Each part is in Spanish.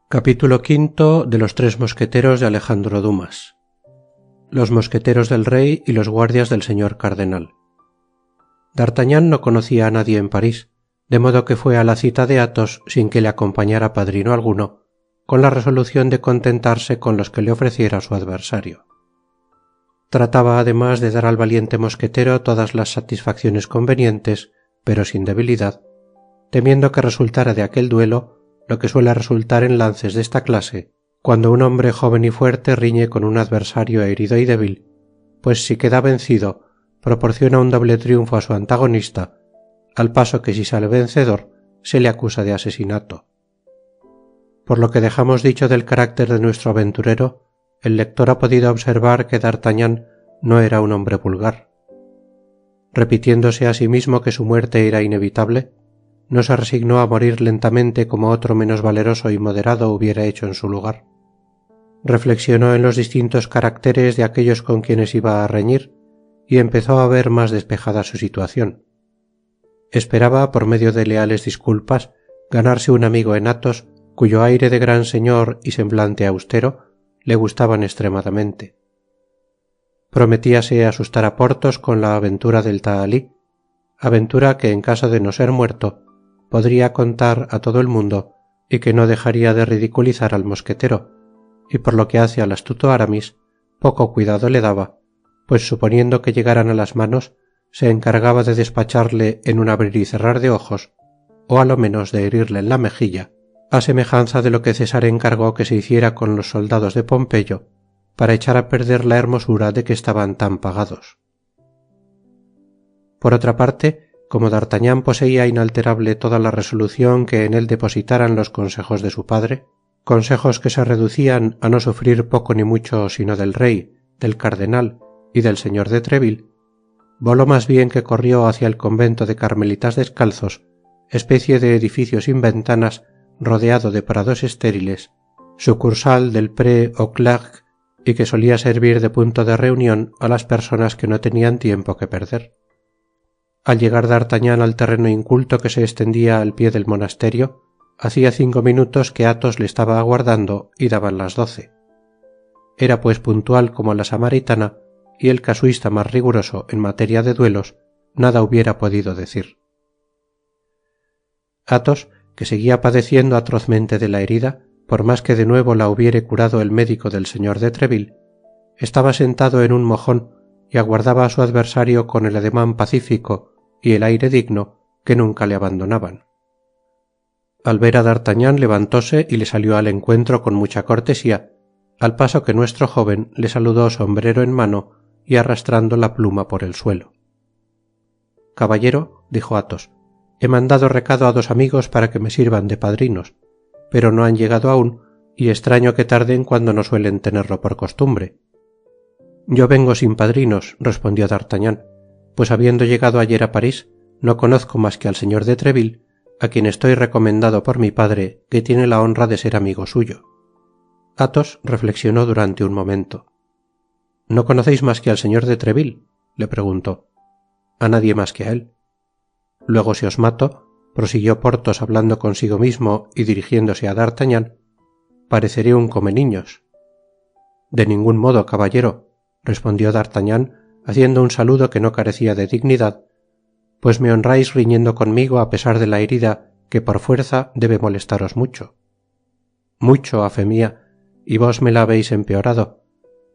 Capítulo V de los tres mosqueteros de Alejandro Dumas. Los mosqueteros del rey y los guardias del señor cardenal. D'Artagnan no conocía a nadie en París, de modo que fue a la cita de Athos sin que le acompañara padrino alguno, con la resolución de contentarse con los que le ofreciera su adversario. Trataba además de dar al valiente mosquetero todas las satisfacciones convenientes, pero sin debilidad, temiendo que resultara de aquel duelo lo que suele resultar en lances de esta clase, cuando un hombre joven y fuerte riñe con un adversario herido y débil, pues si queda vencido, proporciona un doble triunfo a su antagonista, al paso que si sale vencedor, se le acusa de asesinato. Por lo que dejamos dicho del carácter de nuestro aventurero, el lector ha podido observar que D'Artagnan no era un hombre vulgar. Repitiéndose a sí mismo que su muerte era inevitable, no se resignó a morir lentamente como otro menos valeroso y moderado hubiera hecho en su lugar. Reflexionó en los distintos caracteres de aquellos con quienes iba a reñir y empezó a ver más despejada su situación. Esperaba, por medio de leales disculpas, ganarse un amigo en Athos, cuyo aire de gran señor y semblante austero le gustaban extremadamente. Prometíase asustar a Porthos con la aventura del Tahalí, aventura que en caso de no ser muerto, podría contar a todo el mundo y que no dejaría de ridiculizar al mosquetero, y por lo que hace al astuto Aramis, poco cuidado le daba, pues suponiendo que llegaran a las manos, se encargaba de despacharle en un abrir y cerrar de ojos, o a lo menos de herirle en la mejilla, a semejanza de lo que César encargó que se hiciera con los soldados de Pompeyo, para echar a perder la hermosura de que estaban tan pagados. Por otra parte, como D'Artagnan poseía inalterable toda la resolución que en él depositaran los consejos de su padre, consejos que se reducían a no sufrir poco ni mucho sino del rey, del cardenal y del señor de Treville, voló más bien que corrió hacia el convento de carmelitas descalzos, especie de edificio sin ventanas rodeado de prados estériles, sucursal del Pré aux Clercs y que solía servir de punto de reunión a las personas que no tenían tiempo que perder. Al llegar D'Artagnan al terreno inculto que se extendía al pie del monasterio, hacía 5 minutos que Athos le estaba aguardando y daban las 12. Era pues puntual como la samaritana, y el casuista más riguroso en materia de duelos nada hubiera podido decir. Athos, que seguía padeciendo atrozmente de la herida, por más que de nuevo la hubiere curado el médico del señor de Treville, estaba sentado en un mojón y aguardaba a su adversario con el ademán pacífico y el aire digno que nunca le abandonaban. Al ver a D'Artagnan levantóse y le salió al encuentro con mucha cortesía, al paso que nuestro joven le saludó sombrero en mano y arrastrando la pluma por el suelo. «Caballero», dijo Athos, «he mandado recado a 2 amigos para que me sirvan de padrinos, pero no han llegado aún y extraño que tarden cuando no suelen tenerlo por costumbre». «Yo vengo sin padrinos», respondió D'Artagnan, «pues habiendo llegado ayer a París, no conozco más que al señor de Treville, a quien estoy recomendado por mi padre, que tiene la honra de ser amigo suyo». Athos reflexionó durante un momento. «¿No conocéis más que al señor de Treville?», le preguntó. «A nadie más que a él». «Luego si os mato», prosiguió Porthos hablando consigo mismo y dirigiéndose a D'Artagnan, «pareceré un comeniños». «De ningún modo, caballero», respondió D'Artagnan, haciendo un saludo que no carecía de dignidad, «pues me honráis riñendo conmigo a pesar de la herida que por fuerza debe molestaros mucho». «Mucho, a fe mía, y vos me la habéis empeorado,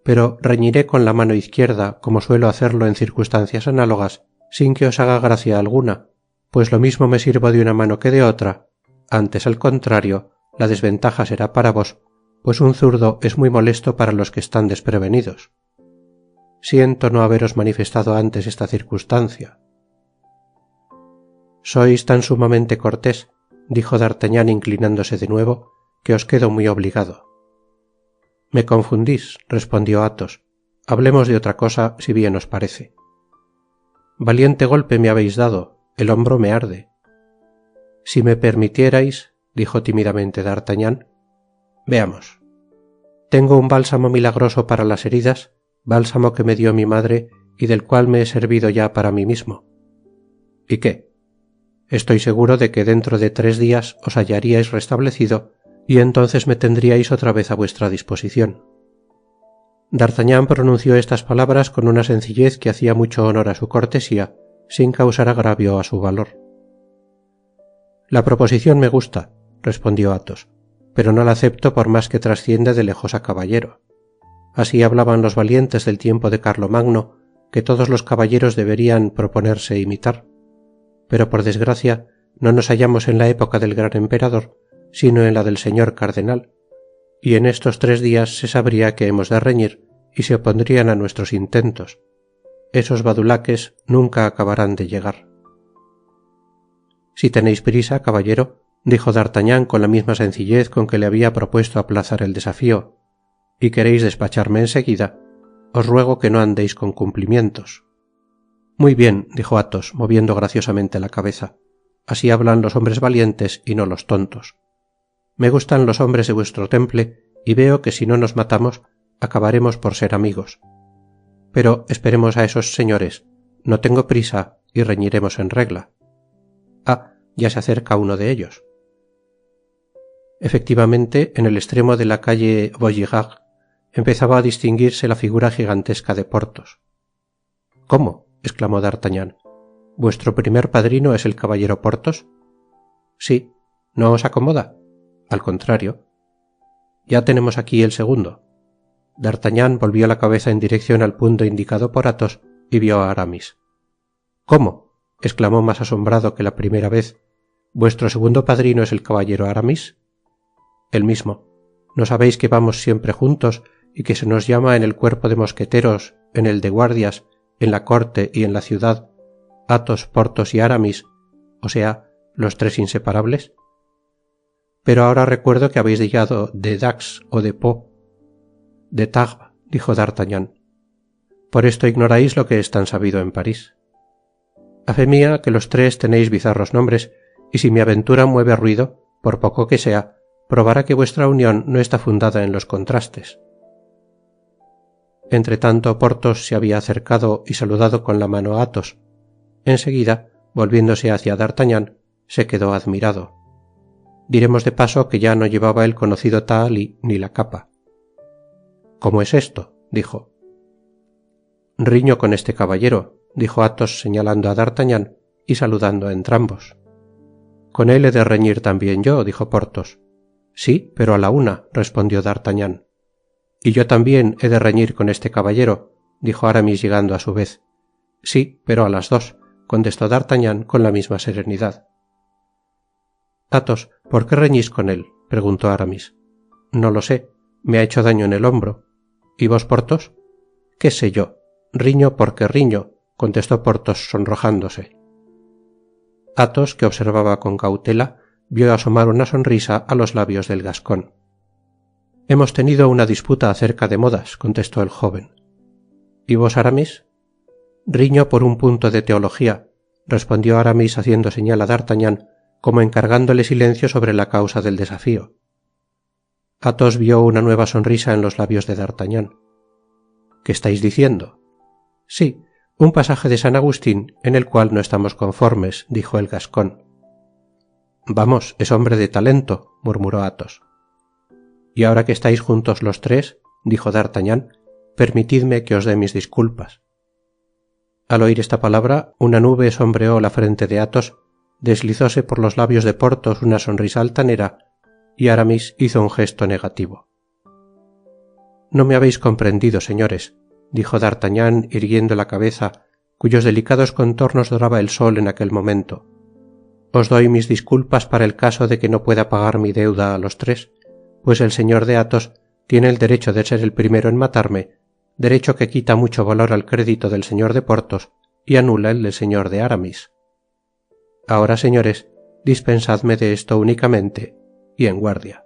pero reñiré con la mano izquierda, como suelo hacerlo en circunstancias análogas, sin que os haga gracia alguna, pues lo mismo me sirvo de una mano que de otra, antes al contrario, la desventaja será para vos, pues un zurdo es muy molesto para los que están desprevenidos. Siento no haberos manifestado antes esta circunstancia». «Sois tan sumamente cortés», dijo D'Artagnan inclinándose de nuevo, «que os quedo muy obligado». «Me confundís», respondió Athos. «Hablemos de otra cosa, si bien os parece». «Valiente golpe me habéis dado, el hombro me arde». «Si me permitierais», dijo tímidamente D'Artagnan. «Veamos. Tengo un bálsamo milagroso para las heridas, bálsamo que me dio mi madre y del cual me he servido ya para mí mismo». «¿Y qué?» Estoy seguro de que dentro de 3 días os hallaríais restablecido y entonces me tendríais otra vez a vuestra disposición. D'Artagnan pronunció estas palabras con una sencillez que hacía mucho honor a su cortesía, sin causar agravio a su valor. La proposición me gusta, respondió Athos, pero no la acepto por más que trasciende de lejos a caballero. Así hablaban los valientes del tiempo de Carlomagno, que todos los caballeros deberían proponerse imitar. Pero por desgracia no nos hallamos en la época del gran emperador, sino en la del señor cardenal, y en estos 3 días se sabría que hemos de reñir y se opondrían a nuestros intentos. Esos badulaques nunca acabarán de llegar. Si tenéis prisa, caballero, dijo D'Artagnan con la misma sencillez con que le había propuesto aplazar el desafío, y queréis despacharme enseguida, os ruego que no andéis con cumplimientos. Muy bien, dijo Athos, moviendo graciosamente la cabeza. Así hablan los hombres valientes y no los tontos. Me gustan los hombres de vuestro temple y veo que si no nos matamos, acabaremos por ser amigos. Pero esperemos a esos señores, no tengo prisa y reñiremos en regla. Ah, ya se acerca uno de ellos. Efectivamente, en el extremo de la calle Vaugirard empezaba a distinguirse la figura gigantesca de Porthos. ¿Cómo?, exclamó D'Artagnan. ¿Vuestro primer padrino es el caballero Porthos? Sí. ¿No os acomoda? Al contrario. Ya tenemos aquí el segundo. D'Artagnan volvió la cabeza en dirección al punto indicado por Athos y vio a Aramis. ¿Cómo?, exclamó más asombrado que la primera vez. ¿Vuestro segundo padrino es el caballero Aramis? El mismo. ¿No sabéis que vamos siempre juntos y que se nos llama en el cuerpo de mosqueteros, en el de guardias, en la corte y en la ciudad, Athos, Porthos y Aramis, o sea, los 3 inseparables? Pero ahora recuerdo que habéis llegado de Dax o de Pau. De Tarbes, dijo D'Artagnan. Por esto ignoráis lo que es tan sabido en París. A fe mía que los 3 tenéis bizarros nombres, y si mi aventura mueve ruido, por poco que sea, probará que vuestra unión no está fundada en los contrastes. Entretanto Porthos se había acercado y saludado con la mano a Athos. Enseguida, volviéndose hacia D'Artagnan, se quedó admirado. Diremos de paso que ya no llevaba el conocido tahalí ni la capa. ¿Cómo es esto?, dijo. Riño con este caballero, dijo Athos señalando a D'Artagnan y saludando a entrambos. Con él he de reñir también yo, dijo Porthos. Sí, pero a la una, respondió D'Artagnan. Y yo también he de reñir con este caballero, dijo Aramis llegando a su vez. Sí, pero a las 2, contestó D'Artagnan con la misma serenidad. Athos, ¿por qué reñís con él?, preguntó Aramis. No lo sé, me ha hecho daño en el hombro. ¿Y vos, Porthos? ¿Qué sé yo? Riño porque riño, contestó Porthos sonrojándose. Athos, que observaba con cautela, vio asomar una sonrisa a los labios del gascón. Hemos tenido una disputa acerca de modas, contestó el joven. ¿Y vos, Aramis? Riño por un punto de teología, respondió Aramis haciendo señal a D'Artagnan, como encargándole silencio sobre la causa del desafío. Athos vio una nueva sonrisa en los labios de D'Artagnan. ¿Qué estáis diciendo? Sí, un pasaje de San Agustín en el cual no estamos conformes, dijo el gascón. Vamos, es hombre de talento, murmuró Athos. Y ahora que estáis juntos los 3, dijo D'Artagnan, permitidme que os dé mis disculpas. Al oír esta palabra, una nube sombreó la frente de Athos, deslizóse por los labios de Porthos una sonrisa altanera, y Aramis hizo un gesto negativo. No me habéis comprendido, señores, dijo D'Artagnan irguiendo la cabeza, cuyos delicados contornos doraba el sol en aquel momento. Os doy mis disculpas para el caso de que no pueda pagar mi deuda a los 3, pues el señor de Athos tiene el derecho de ser el primero en matarme, derecho que quita mucho valor al crédito del señor de Porthos y anula el del señor de Aramis. Ahora, señores, dispensadme de esto únicamente, y en guardia.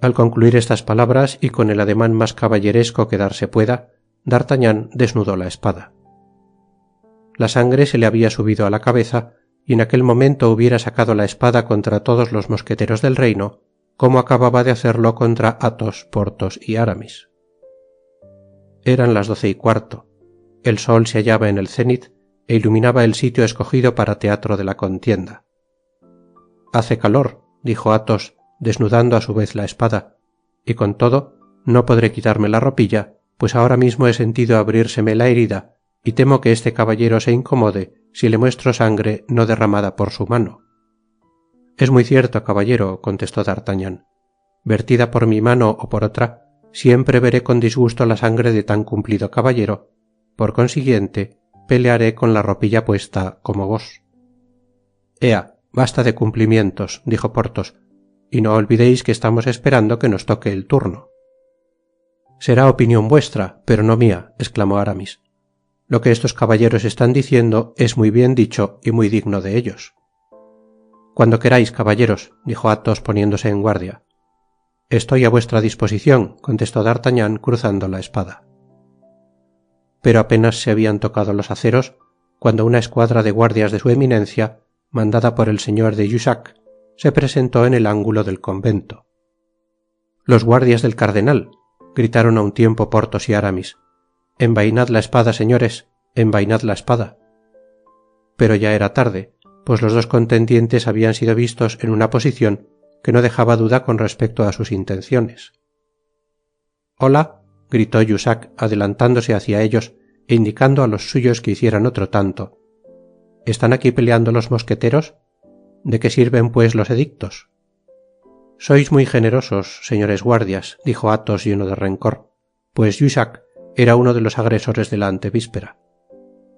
Al concluir estas palabras y con el ademán más caballeresco que darse pueda, D'Artagnan desnudó la espada. La sangre se le había subido a la cabeza, y en aquel momento hubiera sacado la espada contra todos los mosqueteros del reino, como acababa de hacerlo contra Athos, Porthos y Aramis. Eran las 12:15. El sol se hallaba en el cénit, e iluminaba el sitio escogido para teatro de la contienda. Hace calor, dijo Athos, desnudando a su vez la espada, y con todo no podré quitarme la ropilla, pues ahora mismo he sentido abrírseme la herida, y temo que este caballero se incomode si le muestro sangre no derramada por su mano. Es muy cierto, caballero, contestó D'Artagnan. Vertida por mi mano o por otra, siempre veré con disgusto la sangre de tan cumplido caballero. Por consiguiente, pelearé con la ropilla puesta como vos. Ea, basta de cumplimientos, dijo Porthos, y no olvidéis que estamos esperando que nos toque el turno. Será opinión vuestra, pero no mía, exclamó Aramis. Lo que estos caballeros están diciendo es muy bien dicho y muy digno de ellos. Cuando queráis, caballeros, dijo Athos poniéndose en guardia. Estoy a vuestra disposición, contestó D'Artagnan cruzando la espada. Pero apenas se habían tocado los aceros, cuando una escuadra de guardias de su eminencia, mandada por el señor de Jussac, se presentó en el ángulo del convento. Los guardias del cardenal, gritaron a un tiempo Porthos y Aramis. Envainad la espada, señores, envainad la espada. Pero ya era tarde, pues los dos contendientes habían sido vistos en una posición que no dejaba duda con respecto a sus intenciones. Hola, gritó Jussac adelantándose hacia ellos e indicando a los suyos que hicieran otro tanto. ¿Están aquí peleando los mosqueteros? ¿De qué sirven pues los edictos? Sois muy generosos, señores guardias, dijo Athos lleno de rencor, pues Jussac era uno de los agresores de la antevíspera.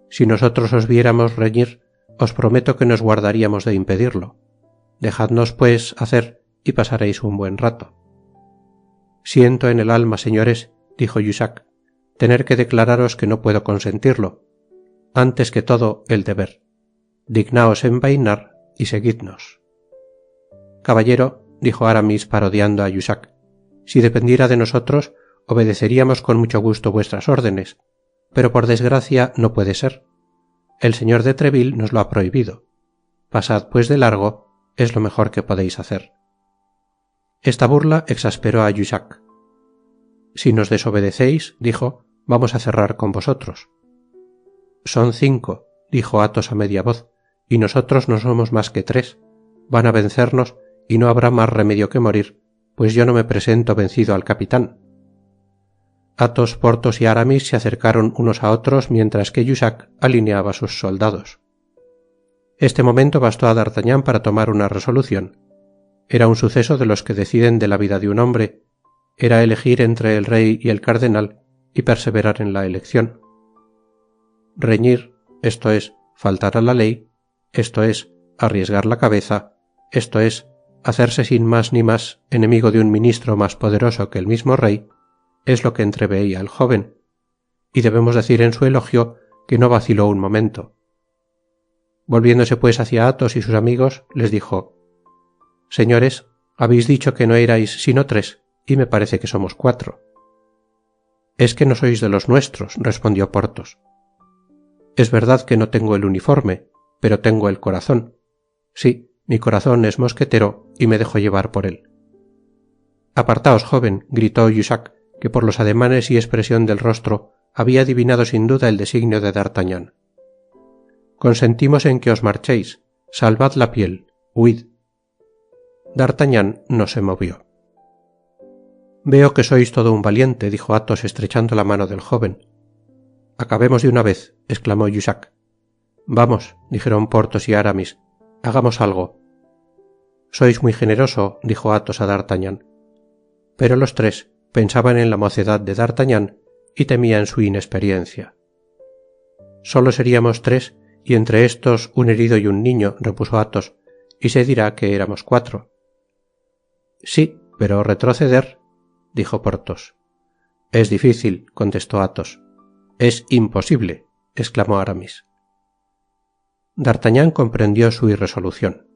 Si nosotros os viéramos reñir, os prometo que nos guardaríamos de impedirlo. Dejadnos, pues, hacer, y pasaréis un buen rato. Siento en el alma, señores, dijo Jussac, tener que declararos que no puedo consentirlo. Antes que todo, el deber. Dignaos envainar y seguidnos. Caballero, dijo Aramis parodiando a Jussac, si dependiera de nosotros, obedeceríamos con mucho gusto vuestras órdenes, pero por desgracia no puede ser. El señor de Treville nos lo ha prohibido. Pasad pues de largo, es lo mejor que podéis hacer. Esta burla exasperó a Jussac. Si nos desobedecéis, dijo, vamos a cerrar con vosotros. Son 5, dijo Athos a media voz, y nosotros no somos más que 3. Van a vencernos y no habrá más remedio que morir, pues yo no me presento vencido al capitán. Athos, Porthos y Aramis se acercaron unos a otros mientras que Jussac alineaba sus soldados. Este momento bastó a D'Artagnan para tomar una resolución. Era un suceso de los que deciden de la vida de un hombre, era elegir entre el rey y el cardenal y perseverar en la elección. Reñir, esto es, faltar a la ley, esto es, arriesgar la cabeza, esto es, hacerse sin más ni más enemigo de un ministro más poderoso que el mismo rey, es lo que entreveía el joven, y debemos decir en su elogio que no vaciló un momento. Volviéndose pues hacia Athos y sus amigos, les dijo: Señores, habéis dicho que no erais sino 3, y me parece que somos 4. Es que no sois de los nuestros, respondió Porthos. Es verdad que no tengo el uniforme, pero tengo el corazón. Sí, mi corazón es mosquetero y me dejo llevar por él. Apartaos, joven, gritó Jussac, que por los ademanes y expresión del rostro había adivinado sin duda el designio de D'Artagnan. Consentimos en que os marchéis, salvad la piel, huid. D'Artagnan no se movió. Veo que sois todo un valiente, dijo Athos estrechando la mano del joven. Acabemos de una vez, exclamó Jussac. Vamos, dijeron Porthos y Aramis, hagamos algo. Sois muy generoso, dijo Athos a D'Artagnan. Pero los 3 pensaban en la mocedad de D'Artagnan y temían su inexperiencia. Solo seríamos 3, y entre estos un herido y un niño, repuso Athos, y se dirá que éramos 4. Sí, pero retroceder, dijo Porthos. Es difícil, contestó Athos. Es imposible, exclamó Aramis. D'Artagnan comprendió su irresolución.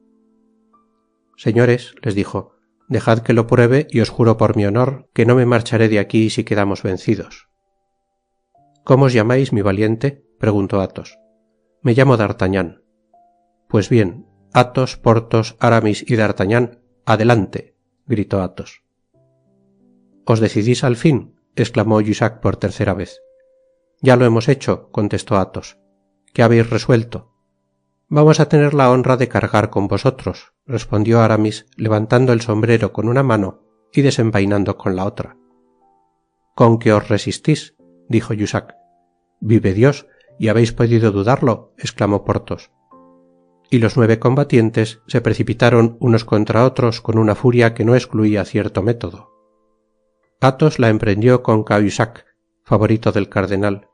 Señores, les dijo, dejad que lo pruebe y os juro por mi honor que no me marcharé de aquí si quedamos vencidos. ¿Cómo os llamáis, mi valiente?, preguntó Athos. Me llamo D'Artagnan. Pues bien, Athos, Porthos, Aramis y D'Artagnan, adelante, gritó Athos. ¿Os decidís al fin?, exclamó Jussac por tercera vez. Ya lo hemos hecho, contestó Athos. ¿Qué habéis resuelto? Vamos a tener la honra de cargar con vosotros, respondió Aramis, levantando el sombrero con una mano y desenvainando con la otra. ¿Con qué os resistís? dijo Jussac. Vive Dios, y habéis podido dudarlo, exclamó Porthos. Y los 9 combatientes se precipitaron unos contra otros con una furia que no excluía cierto método. Athos la emprendió con Cahusac, favorito del cardenal,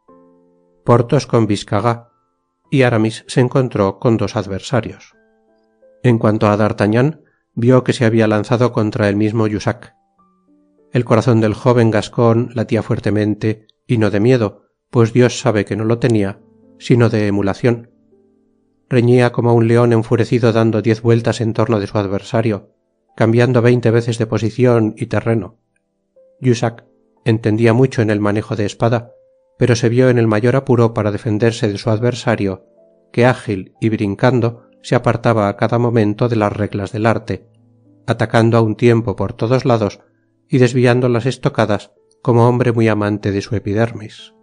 Porthos con Biscarat, y Aramis se encontró con 2 adversarios. En cuanto a D'Artagnan, vio que se había lanzado contra el mismo Jussac. El corazón del joven gascón latía fuertemente, y no de miedo, pues Dios sabe que no lo tenía, sino de emulación. Reñía como un león enfurecido dando 10 vueltas en torno de su adversario, cambiando 20 veces de posición y terreno. Jussac entendía mucho en el manejo de espada, pero se vio en el mayor apuro para defenderse de su adversario, que ágil y brincando se apartaba a cada momento de las reglas del arte, atacando a un tiempo por todos lados y desviando las estocadas como hombre muy amante de su epidermis.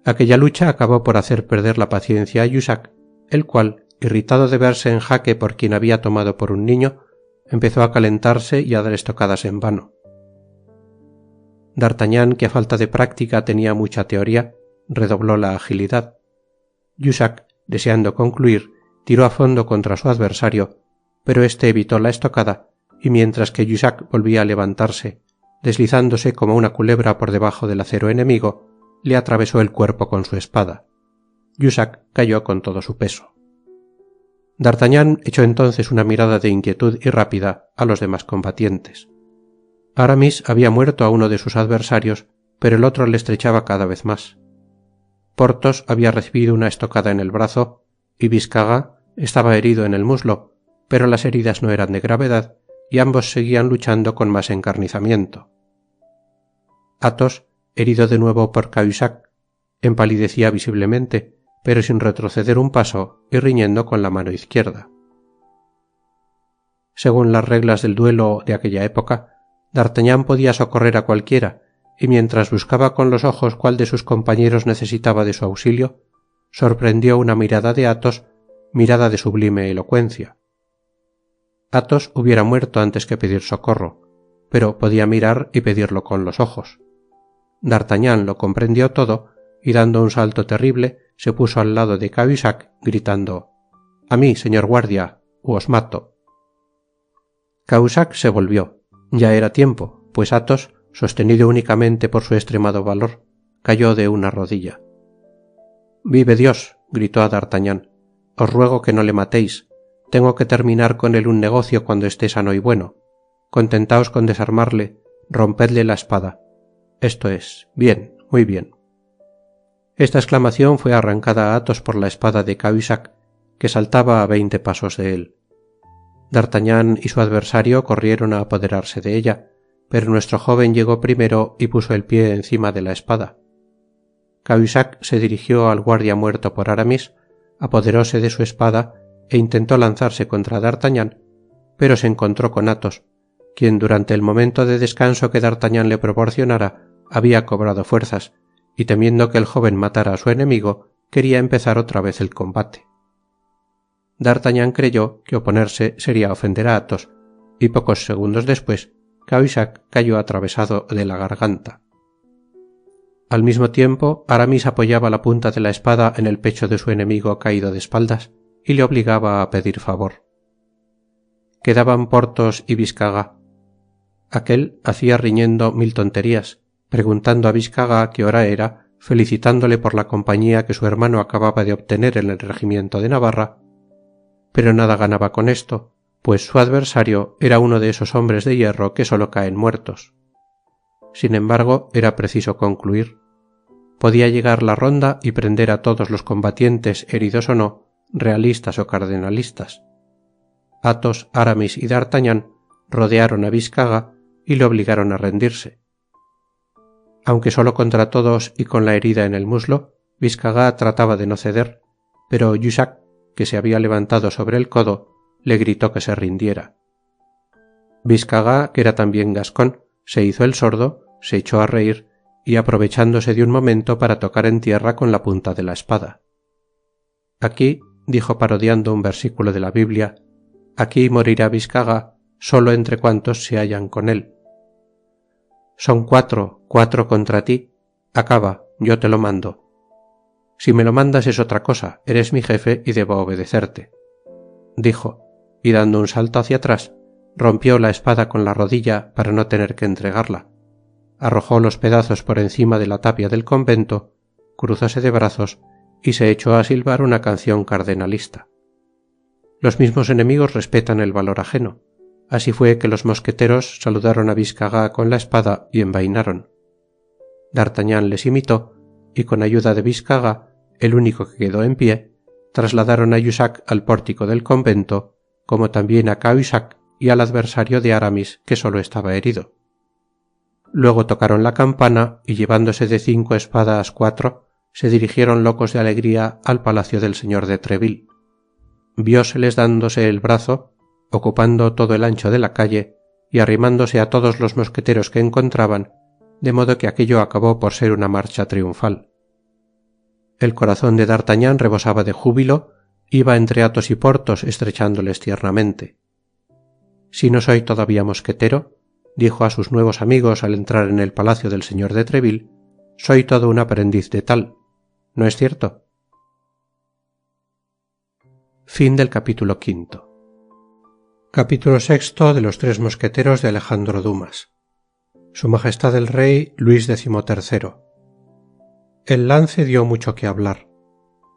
Aquella lucha acabó por hacer perder la paciencia a Jussac, el cual, irritado de verse en jaque por quien había tomado por un niño, empezó a calentarse y a dar estocadas en vano. D'Artagnan, que a falta de práctica tenía mucha teoría, redobló la agilidad. Jussac, deseando concluir, tiró a fondo contra su adversario, pero éste evitó la estocada, y mientras que Jussac volvía a levantarse, deslizándose como una culebra por debajo del acero enemigo, le atravesó el cuerpo con su espada. Jussac cayó con todo su peso. D'Artagnan echó entonces una mirada de inquietud y rápida a los demás combatientes. Aramis había muerto a uno de sus adversarios, pero el otro le estrechaba cada vez más. Porthos había recibido una estocada en el brazo, y Biscarat estaba herido en el muslo, pero las heridas no eran de gravedad, y ambos seguían luchando con más encarnizamiento. Athos, herido de nuevo por Cahusac, empalidecía visiblemente, pero sin retroceder un paso y riñendo con la mano izquierda. Según las reglas del duelo de aquella época, D'Artagnan podía socorrer a cualquiera, y mientras buscaba con los ojos cuál de sus compañeros necesitaba de su auxilio, sorprendió una mirada de Athos, mirada de sublime elocuencia. Athos hubiera muerto antes que pedir socorro, pero podía mirar y pedirlo con los ojos. D'Artagnan lo comprendió todo, y dando un salto terrible, se puso al lado de Cahusac, gritando: «A mí, señor guardia, u os mato». Cahusac se volvió. Ya era tiempo, pues Athos, sostenido únicamente por su extremado valor, cayó de una rodilla. «Vive Dios», gritó a D'Artagnan, «os ruego que no le matéis. Tengo que terminar con él un negocio cuando esté sano y bueno. Contentaos con desarmarle, rompedle la espada. Esto es, bien, muy bien». Esta exclamación fue arrancada a Athos por la espada de Cahusac, que saltaba a 20 pasos de él. D'Artagnan y su adversario corrieron a apoderarse de ella, pero nuestro joven llegó primero y puso el pie encima de la espada. Cahusac se dirigió al guardia muerto por Aramis, apoderóse de su espada e intentó lanzarse contra D'Artagnan, pero se encontró con Athos, quien durante el momento de descanso que D'Artagnan le proporcionara había cobrado fuerzas, y temiendo que el joven matara a su enemigo, quería empezar otra vez el combate. D'Artagnan creyó que oponerse sería ofender a Athos, y pocos segundos después, Cahusac cayó atravesado de la garganta. Al mismo tiempo, Aramis apoyaba la punta de la espada en el pecho de su enemigo caído de espaldas, y le obligaba a pedir favor. Quedaban Porthos y Biscarat. Aquel hacía riñendo 1000 tonterías, preguntando a Biscarat qué hora era, felicitándole por la compañía que su hermano acababa de obtener en el regimiento de Navarra, pero nada ganaba con esto, pues su adversario era uno de esos hombres de hierro que solo caen muertos. Sin embargo, era preciso concluir. Podía llegar la ronda y prender a todos los combatientes, heridos o no, realistas o cardenalistas. Athos, Aramis y D'Artagnan rodearon a Biscarat y le obligaron a rendirse. Aunque solo contra todos y con la herida en el muslo, Biscarat trataba de no ceder, pero Jussac, que se había levantado sobre el codo, le gritó que se rindiera. Biscarat, que era también gascón, se hizo el sordo, se echó a reír y aprovechándose de un momento para tocar en tierra con la punta de la espada. Aquí, dijo parodiando un versículo de la Biblia, aquí morirá Biscaga solo entre cuantos se hallan con él. Son 4 contra ti. Acaba, yo te lo mando. Si me lo mandas es otra cosa, eres mi jefe y debo obedecerte. Dijo, y dando un salto hacia atrás, rompió la espada con la rodilla para no tener que entregarla. Arrojó los pedazos por encima de la tapia del convento, cruzóse de brazos y se echó a silbar una canción cardenalista. Los mismos enemigos respetan el valor ajeno. Así fue que los mosqueteros saludaron a Biscarat con la espada y envainaron. D'Artagnan les imitó, y con ayuda de Biscarat, el único que quedó en pie, trasladaron a Jussac al pórtico del convento, como también a Cahusac y al adversario de Aramis, que solo estaba herido. Luego tocaron la campana y llevándose de 5 espadas 4, se dirigieron locos de alegría al palacio del señor de Treville. Vióseles dándose el brazo, ocupando todo el ancho de la calle y arrimándose a todos los mosqueteros que encontraban, de modo que aquello acabó por ser una marcha triunfal. El corazón de D'Artagnan rebosaba de júbilo, iba entre Athos y Porthos estrechándoles tiernamente. Si no soy todavía mosquetero, dijo a sus nuevos amigos al entrar en el palacio del señor de Treville, soy todo un aprendiz de tal. ¿No es cierto? Fin del capítulo 5. Capítulo 6 de los 3 mosqueteros de Alejandro Dumas. Su Majestad el Rey Luis XIII. El lance dio mucho que hablar.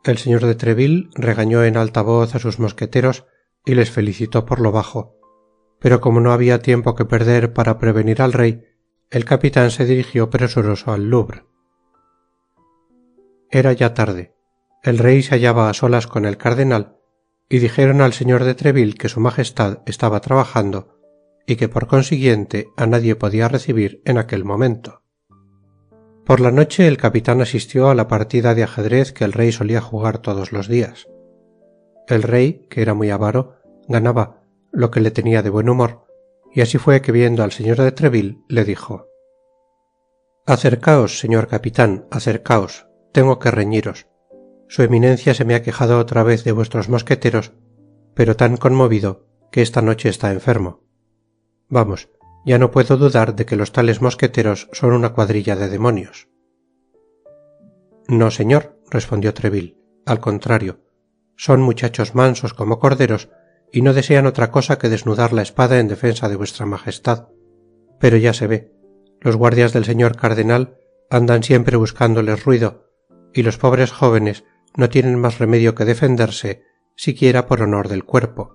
El señor de Treville regañó en alta voz a sus mosqueteros y les felicitó por lo bajo, pero como no había tiempo que perder para prevenir al rey, el capitán se dirigió presuroso al Louvre. Era ya tarde. El rey se hallaba a solas con el cardenal y dijeron al señor de Treville que su majestad estaba trabajando y que por consiguiente a nadie podía recibir en aquel momento. Por la noche el capitán asistió a la partida de ajedrez que el rey solía jugar todos los días. El rey, que era muy avaro, ganaba, lo que le tenía de buen humor, y así fue que viendo al señor de Treville le dijo: Acercaos, señor capitán, acercaos, tengo que reñiros. Su eminencia se me ha quejado otra vez de vuestros mosqueteros, pero tan conmovido que esta noche está enfermo. Vamos, ya no puedo dudar de que los tales mosqueteros son una cuadrilla de demonios. No, señor, respondió Treville, al contrario, son muchachos mansos como corderos y no desean otra cosa que desnudar la espada en defensa de vuestra majestad. Pero ya se ve, los guardias del señor cardenal andan siempre buscándoles ruido, y los pobres jóvenes no tienen más remedio que defenderse, siquiera por honor del cuerpo.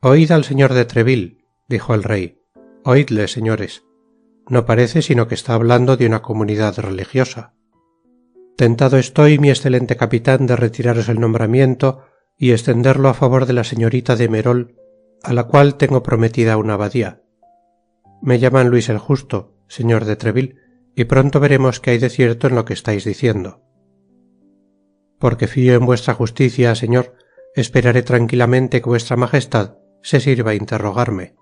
Oíd al señor de Treville, dijo el rey, oídle, señores. No parece sino que está hablando de una comunidad religiosa. Tentado estoy, mi excelente capitán, de retiraros el nombramiento y extenderlo a favor de la señorita de Merol, a la cual tengo prometida una abadía. Me llaman Luis el Justo, señor de Treville, y pronto veremos qué hay de cierto en lo que estáis diciendo. Porque fío en vuestra justicia, señor, esperaré tranquilamente que vuestra majestad se sirva a interrogarme.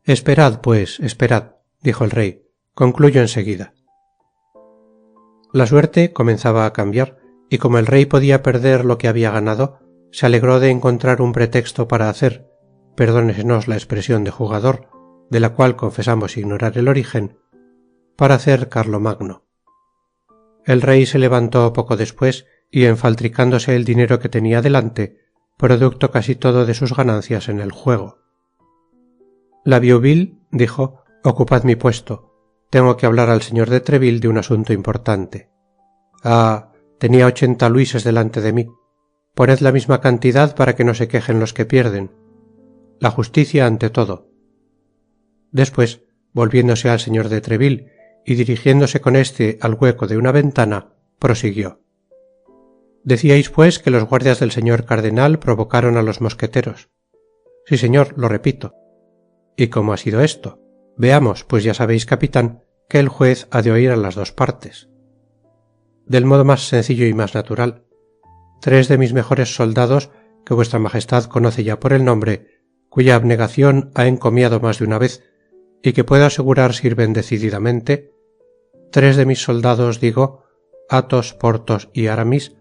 Esperad, pues, esperad, dijo el rey, concluyo enseguida. La suerte comenzaba a cambiar, y como el rey podía perder lo que había ganado, se alegró de encontrar un pretexto para hacer, perdónesenos la expresión de jugador, de la cual confesamos ignorar el origen, para hacer Carlomagno. El rey se levantó poco después y, enfaltricándose el dinero que tenía delante, producto casi todo de sus ganancias en el juego. La Vieuville dijo: ocupad mi puesto. Tengo que hablar al señor de Treville de un asunto importante. Ah, tenía 80 luises delante de mí. Poned la misma cantidad para que no se quejen los que pierden. La justicia ante todo. Después, volviéndose al señor de Treville y dirigiéndose con éste al hueco de una ventana, prosiguió: Decíais, pues, que los guardias del señor cardenal provocaron a los mosqueteros. Sí, señor, lo repito. ¿Y cómo ha sido esto? Veamos, pues ya sabéis, capitán, que el juez ha de oír a las dos partes. Del modo más sencillo y más natural. 3 de mis mejores soldados, que vuestra majestad conoce ya por el nombre, cuya abnegación ha encomiado más de una vez, y que puedo asegurar sirven decididamente, 3 de mis soldados, digo, Athos, Porthos y Aramis,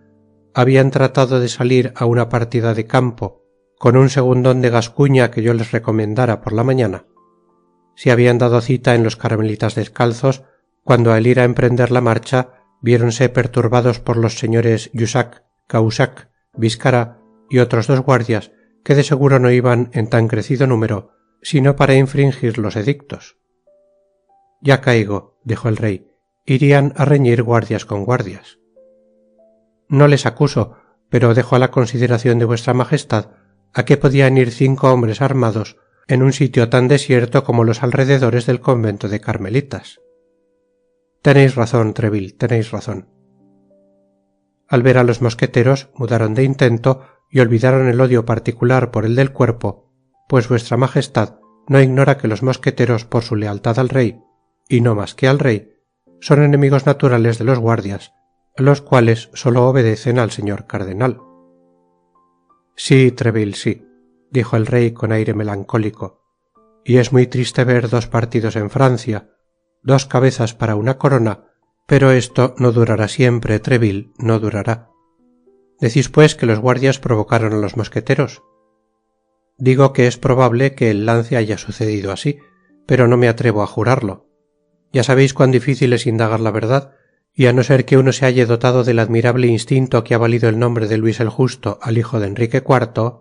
habían tratado de salir a una partida de campo con un segundón de Gascuña que yo les recomendara por la mañana, si habían dado cita en los Carmelitas Descalzos, cuando al ir a emprender la marcha viéronse perturbados por los señores Jussac, Cahusac, Biscarat y otros 2 guardias que de seguro no iban en tan crecido número sino para infringir los edictos. Ya caigo, dijo el rey, irían a reñir guardias con guardias. No les acuso, pero dejo a la consideración de vuestra majestad a qué podían ir 5 hombres armados en un sitio tan desierto como los alrededores del convento de Carmelitas. Tenéis razón, Treville, tenéis razón. Al ver a los mosqueteros mudaron de intento y olvidaron el odio particular por el del cuerpo, pues vuestra majestad no ignora que los mosqueteros por su lealtad al rey, y no más que al rey, son enemigos naturales de los guardias, los cuales sólo obedecen al señor cardenal. Sí, Treville, sí, dijo el rey con aire melancólico, y es muy triste ver 2 partidos en Francia, 2 cabezas para una corona, pero esto no durará siempre, Treville, no durará. ¿Decís pues que los guardias provocaron a los mosqueteros? Digo que es probable que el lance haya sucedido así, pero no me atrevo a jurarlo. Ya sabéis cuán difícil es indagar la verdad, y a no ser que uno se halle dotado del admirable instinto que ha valido el nombre de Luis el Justo al hijo de Enrique IV...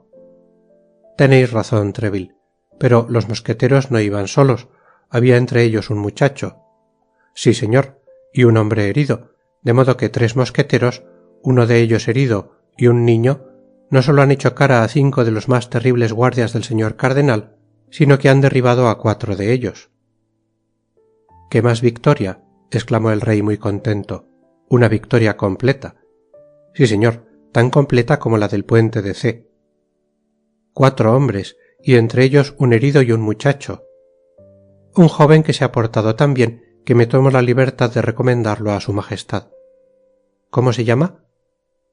Tenéis razón, Treville, pero los mosqueteros no iban solos, había entre ellos un muchacho. Sí, señor, y un hombre herido, de modo que 3 mosqueteros, uno de ellos herido y un niño, no solo han hecho cara a 5 de los más terribles guardias del señor cardenal, sino que han derribado a 4 de ellos. ¿Qué más victoria? Exclamó el rey muy contento. Una victoria completa. Sí, señor, tan completa como la del puente de C. 4 hombres, y entre ellos un herido y un muchacho. Un joven que se ha portado tan bien que me tomo la libertad de recomendarlo a su majestad. ¿Cómo se llama?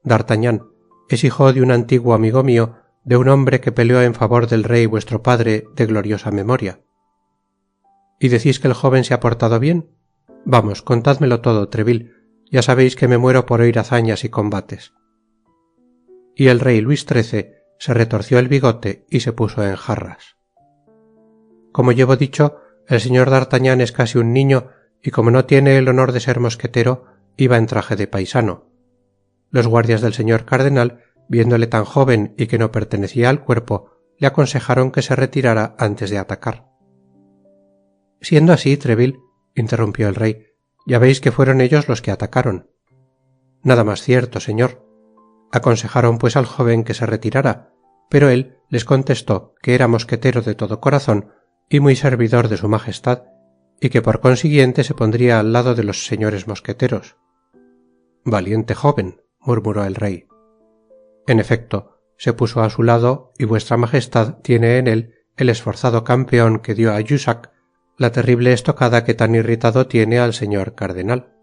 D'Artagnan. Es hijo de un antiguo amigo mío, de un hombre que peleó en favor del rey vuestro padre de gloriosa memoria. ¿Y decís que el joven se ha portado bien? Vamos, contádmelo todo, Treville. Ya sabéis que me muero por oír hazañas y combates. Y el rey Luis XIII se retorció el bigote y se puso en jarras. Como llevo dicho, el señor D'Artagnan es casi un niño y como no tiene el honor de ser mosquetero, iba en traje de paisano. Los guardias del señor cardenal, viéndole tan joven y que no pertenecía al cuerpo, le aconsejaron que se retirara antes de atacar. Siendo así, Treville, interrumpió el rey, ya veis que fueron ellos los que atacaron. Nada más cierto, señor. Aconsejaron pues al joven que se retirara, pero él les contestó que era mosquetero de todo corazón y muy servidor de su majestad, y que por consiguiente se pondría al lado de los señores mosqueteros. Valiente joven, murmuró el rey. En efecto, se puso a su lado y vuestra majestad tiene en él el esforzado campeón que dio a Jussac la terrible estocada que tan irritado tiene al señor cardenal.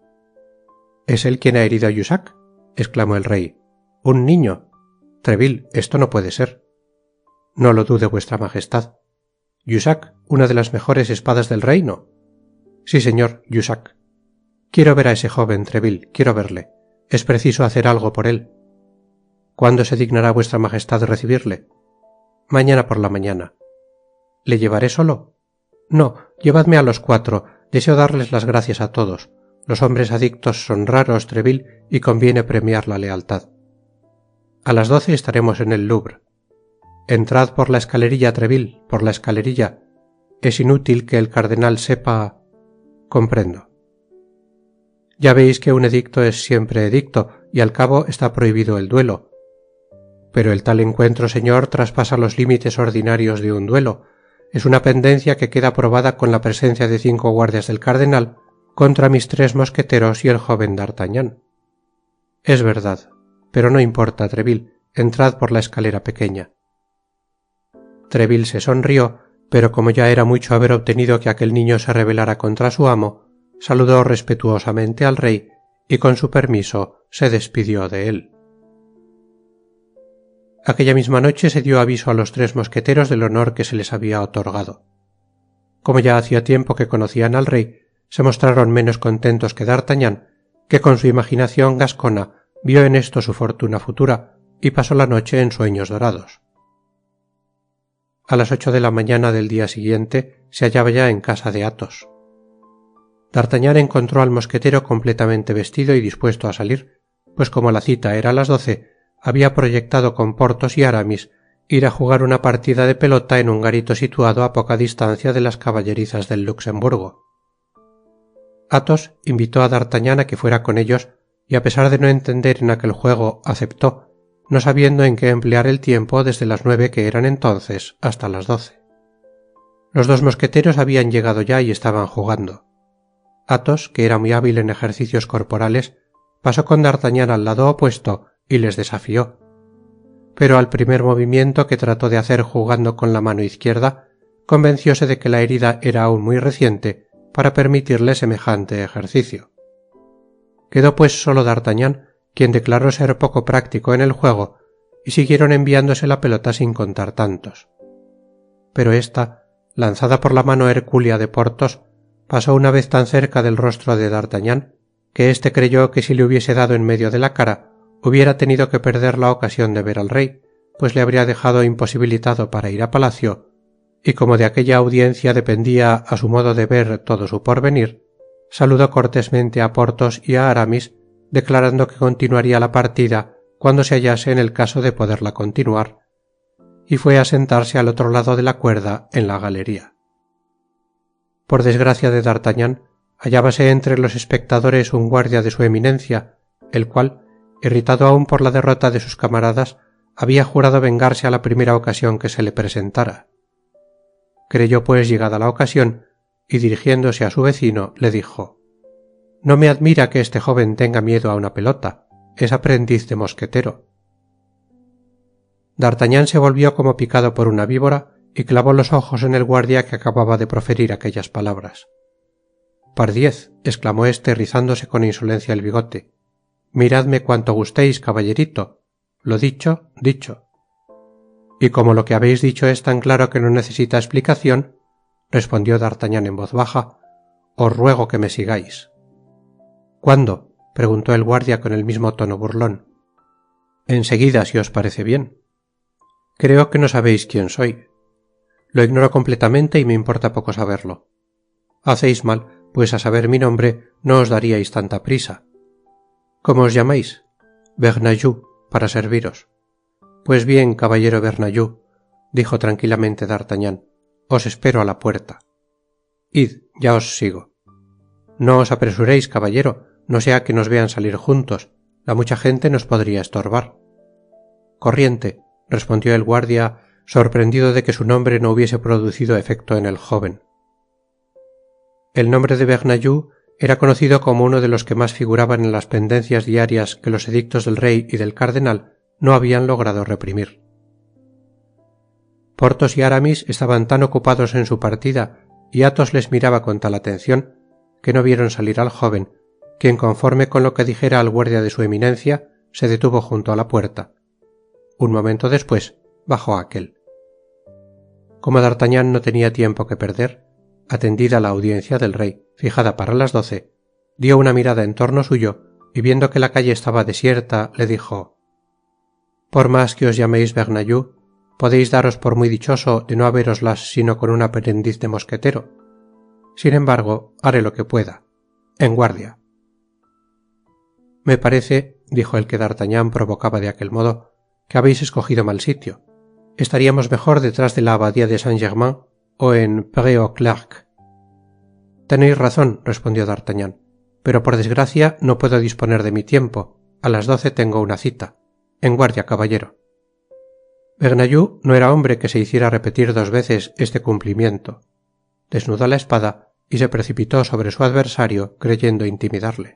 ¿Es él quien ha herido a Jussac? Exclamó el rey. Un niño. Treville, esto no puede ser. No lo dude vuestra majestad. Jussac, una de las mejores espadas del reino. Sí, señor, Jussac. Quiero ver a ese joven, Treville, quiero verle. Es preciso hacer algo por él. ¿Cuándo se dignará vuestra majestad recibirle? Mañana por la mañana. ¿Le llevaré solo? No, llevadme a los 4. Deseo darles las gracias a todos. Los hombres adictos son raros, Treville, y conviene premiar la lealtad. A las 12 estaremos en el Louvre. Entrad por la escalerilla, Treville, por la escalerilla. Es inútil que el cardenal sepa... Comprendo. Ya veis que un edicto es siempre edicto, y al cabo está prohibido el duelo. Pero el tal encuentro, señor, traspasa los límites ordinarios de un duelo. Es una pendencia que queda probada con la presencia de 5 guardias del cardenal contra mis 3 mosqueteros y el joven D'Artagnan. Es verdad, pero no importa, Treville, entrad por la escalera pequeña. Treville se sonrió, pero como ya era mucho haber obtenido que aquel niño se rebelara contra su amo, saludó respetuosamente al rey y con su permiso se despidió de él. Aquella misma noche se dio aviso a los 3 mosqueteros del honor que se les había otorgado. Como ya hacía tiempo que conocían al rey, se mostraron menos contentos que D'Artagnan, que con su imaginación gascona vio en esto su fortuna futura y pasó la noche en sueños dorados. A las 8 de la mañana del día siguiente se hallaba ya en casa de Athos. D'Artagnan encontró al mosquetero completamente vestido y dispuesto a salir, pues como la cita era a las 12, había proyectado con Porthos y Aramis ir a jugar una partida de pelota en un garito situado a poca distancia de las caballerizas del Luxemburgo. Athos invitó a D'Artagnan a que fuera con ellos y a pesar de no entender en aquel juego aceptó, no sabiendo en qué emplear el tiempo desde las 9 que eran entonces hasta las 12. Los dos mosqueteros habían llegado ya y estaban jugando. Athos, que era muy hábil en ejercicios corporales, pasó con D'Artagnan al lado opuesto y les desafió. Pero al primer movimiento que trató de hacer jugando con la mano izquierda, convencióse de que la herida era aún muy reciente para permitirle semejante ejercicio. Quedó pues solo D'Artagnan, quien declaró ser poco práctico en el juego, y siguieron enviándose la pelota sin contar tantos. Pero ésta, lanzada por la mano hercúlea de Porthos, pasó una vez tan cerca del rostro de D'Artagnan, que éste creyó que si le hubiese dado en medio de la cara, hubiera tenido que perder la ocasión de ver al rey, pues le habría dejado imposibilitado para ir a palacio, y como de aquella audiencia dependía a su modo de ver todo su porvenir, saludó cortésmente a Porthos y a Aramis, declarando que continuaría la partida cuando se hallase en el caso de poderla continuar, y fue a sentarse al otro lado de la cuerda en la galería. Por desgracia de D'Artagnan, hallábase entre los espectadores un guardia de su eminencia, el cual, irritado aún por la derrota de sus camaradas, había jurado vengarse a la primera ocasión que se le presentara. Creyó pues llegada la ocasión, y dirigiéndose a su vecino, le dijo: «No me admira que este joven tenga miedo a una pelota, es aprendiz de mosquetero». D'Artagnan se volvió como picado por una víbora y clavó los ojos en el guardia que acababa de proferir aquellas palabras. «Pardiez», exclamó éste rizándose con insolencia el bigote, «miradme cuanto gustéis, caballerito. Lo dicho, dicho. Y como lo que habéis dicho es tan claro que no necesita explicación», respondió D'Artagnan en voz baja, «os ruego que me sigáis». «¿Cuándo?», preguntó el guardia con el mismo tono burlón. «Enseguida, si os parece bien». «Creo que no sabéis quién soy». «Lo ignoro completamente y me importa poco saberlo». «Hacéis mal, pues a saber mi nombre no os daríais tanta prisa». «¿Cómo os llamáis?» «Bernajoux, para serviros». «Pues bien, caballero Bernajoux», dijo tranquilamente D'Artagnan, «os espero a la puerta». «Id, ya os sigo». «No os apresuréis, caballero, no sea que nos vean salir juntos, la mucha gente nos podría estorbar». «Corriente», respondió el guardia, sorprendido de que su nombre no hubiese producido efecto en el joven. El nombre de Bernajoux era conocido como uno de los que más figuraban en las pendencias diarias que los edictos del rey y del cardenal no habían logrado reprimir. Porthos y Aramis estaban tan ocupados en su partida y Athos les miraba con tal atención que no vieron salir al joven, quien conforme con lo que dijera al guardia de su eminencia, se detuvo junto a la puerta. Un momento después bajó aquel. Como D'Artagnan no tenía tiempo que perder, atendida la audiencia del rey, fijada para las 12, dio una mirada en torno suyo y viendo que la calle estaba desierta, le dijo: «Por más que os llaméis Bernajoux, podéis daros por muy dichoso de no habéroslas sino con un aprendiz de mosquetero. Sin embargo, haré lo que pueda. En guardia». «Me parece», dijo el que D'Artagnan provocaba de aquel modo, «que habéis escogido mal sitio. Estaríamos mejor detrás de la abadía de Saint-Germain o en Pré-aux-Clercs». «Tenéis razón», respondió D'Artagnan, «pero por desgracia no puedo disponer de mi tiempo. A las 12 tengo una cita. En guardia, caballero». Bernajoux no era hombre que se hiciera repetir 2 veces este cumplimiento. Desnudó la espada y se precipitó sobre su adversario creyendo intimidarle.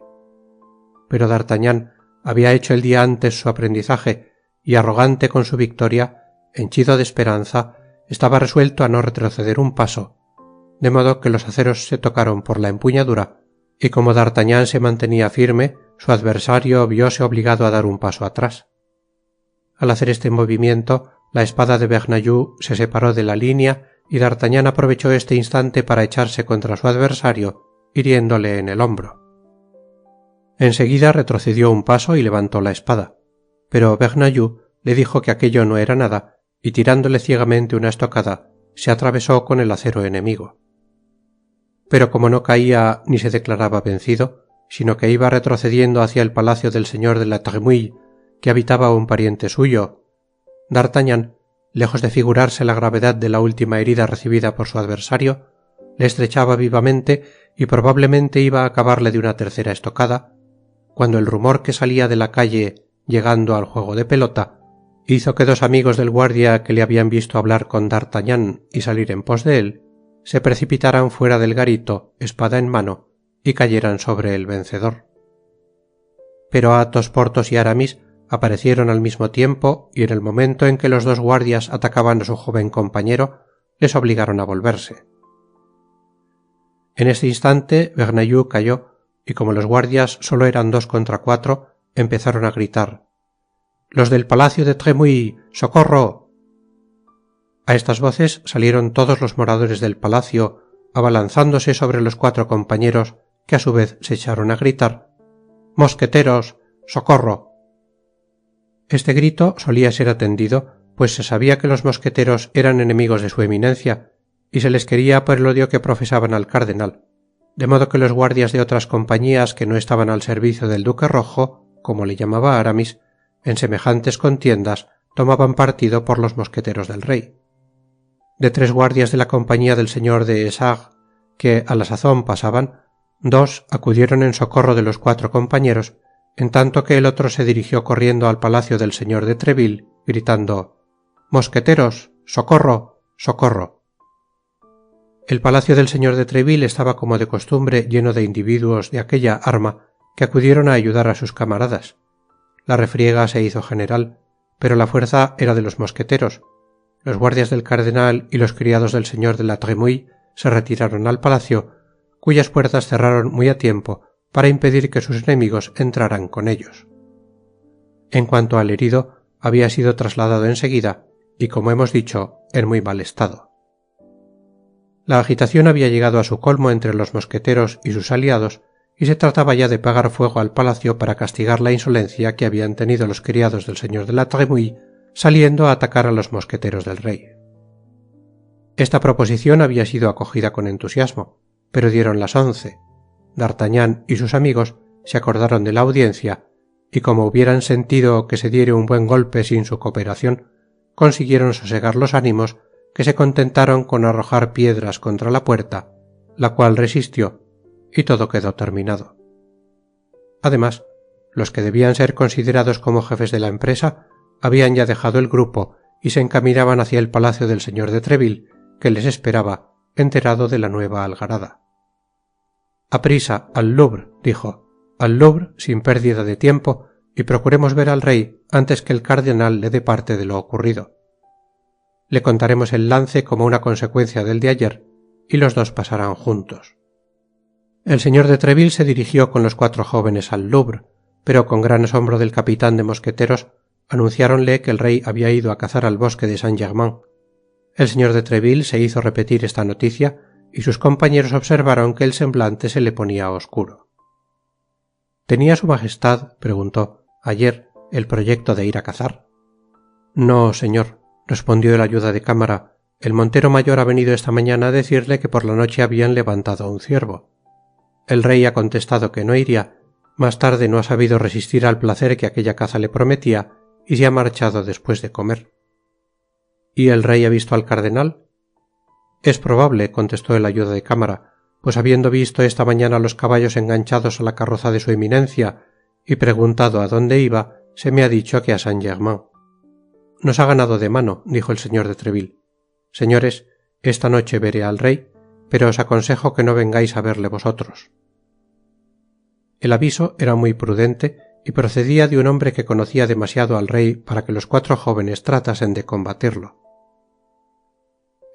Pero D'Artagnan había hecho el día antes su aprendizaje y, arrogante con su victoria, henchido de esperanza, estaba resuelto a no retroceder un paso, de modo que los aceros se tocaron por la empuñadura, y como D'Artagnan se mantenía firme, su adversario vióse obligado a dar un paso atrás. Al hacer este movimiento, la espada de Bernajoux se separó de la línea y D'Artagnan aprovechó este instante para echarse contra su adversario, hiriéndole en el hombro. Enseguida retrocedió un paso y levantó la espada, pero Bernajoux le dijo que aquello no era nada, y tirándole ciegamente una estocada, se atravesó con el acero enemigo. Pero como no caía ni se declaraba vencido, sino que iba retrocediendo hacia el palacio del señor de la Tremouille, que habitaba un pariente suyo, D'Artagnan, lejos de figurarse la gravedad de la última herida recibida por su adversario, le estrechaba vivamente y probablemente iba a acabarle de una tercera estocada, cuando el rumor que salía de la calle llegando al juego de pelota hizo que dos amigos del guardia que le habían visto hablar con D'Artagnan y salir en pos de él, se precipitaran fuera del garito, espada en mano, y cayeran sobre el vencedor. Pero Athos, Porthos y Aramis aparecieron al mismo tiempo y en el momento en que los dos guardias atacaban a su joven compañero, les obligaron a volverse. En este instante Bernajoux cayó, y como los guardias solo eran 2 contra 4, empezaron a gritar: «¡Los del palacio de Tremouille! ¡Socorro!». A estas voces salieron todos los moradores del palacio, abalanzándose sobre los 4 compañeros, que a su vez se echaron a gritar: «¡Mosqueteros! ¡Socorro!». Este grito solía ser atendido, pues se sabía que los mosqueteros eran enemigos de su eminencia, y se les quería por el odio que profesaban al cardenal, de modo que los guardias de otras compañías que no estaban al servicio del duque rojo, como le llamaba Aramis, en semejantes contiendas tomaban partido por los mosqueteros del rey. De 3 guardias de la compañía del señor de Essarts, que a la sazón pasaban, 2 acudieron en socorro de los 4 compañeros, en tanto que el otro se dirigió corriendo al palacio del señor de Treville, gritando: «¡Mosqueteros! ¡Socorro! ¡Socorro!». El palacio del señor de Treville estaba como de costumbre lleno de individuos de aquella arma que acudieron a ayudar a sus camaradas. La refriega se hizo general, pero la fuerza era de los mosqueteros. Los guardias del cardenal y los criados del señor de la Tremouille se retiraron al palacio, cuyas puertas cerraron muy a tiempo para impedir que sus enemigos entraran con ellos. En cuanto al herido, había sido trasladado enseguida y, como hemos dicho, en muy mal estado. La agitación había llegado a su colmo entre los mosqueteros y sus aliados, y se trataba ya de pagar fuego al palacio para castigar la insolencia que habían tenido los criados del señor de la Tremouille saliendo a atacar a los mosqueteros del rey. Esta proposición había sido acogida con entusiasmo, pero dieron las 11. D'Artagnan y sus amigos se acordaron de la audiencia, y como hubieran sentido que se diere un buen golpe sin su cooperación, consiguieron sosegar los ánimos, que se contentaron con arrojar piedras contra la puerta, la cual resistió, y todo quedó terminado. Además, los que debían ser considerados como jefes de la empresa habían ya dejado el grupo y se encaminaban hacia el palacio del señor de Treville, que les esperaba, enterado de la nueva algarada. «Aprisa, al Louvre», dijo, «al Louvre sin pérdida de tiempo, y procuremos ver al rey antes que el cardenal le dé parte de lo ocurrido. Le contaremos el lance como una consecuencia del de ayer, y los 2 pasarán juntos». El señor de Treville se dirigió con los 4 jóvenes al Louvre, pero con gran asombro del capitán de mosqueteros anunciáronle que el rey había ido a cazar al bosque de Saint-Germain. El señor de Treville se hizo repetir esta noticia y sus compañeros observaron que el semblante se le ponía oscuro. «¿Tenía su majestad», preguntó, «ayer el proyecto de ir a cazar?» «No, señor», respondió el ayuda de cámara, «el montero mayor ha venido esta mañana a decirle que por la noche habían levantado un ciervo. El rey ha contestado que no iría, más tarde no ha sabido resistir al placer que aquella caza le prometía y se ha marchado después de comer». «¿Y el rey ha visto al cardenal?» «Es probable», contestó el ayuda de cámara, «pues habiendo visto esta mañana los caballos enganchados a la carroza de su eminencia y preguntado a dónde iba, se me ha dicho que a Saint-Germain». «Nos ha ganado de mano», dijo el señor de Treville. «Señores, esta noche veré al rey, pero os aconsejo que no vengáis a verle vosotros». El aviso era muy prudente y procedía de un hombre que conocía demasiado al rey para que los 4 jóvenes tratasen de combatirlo.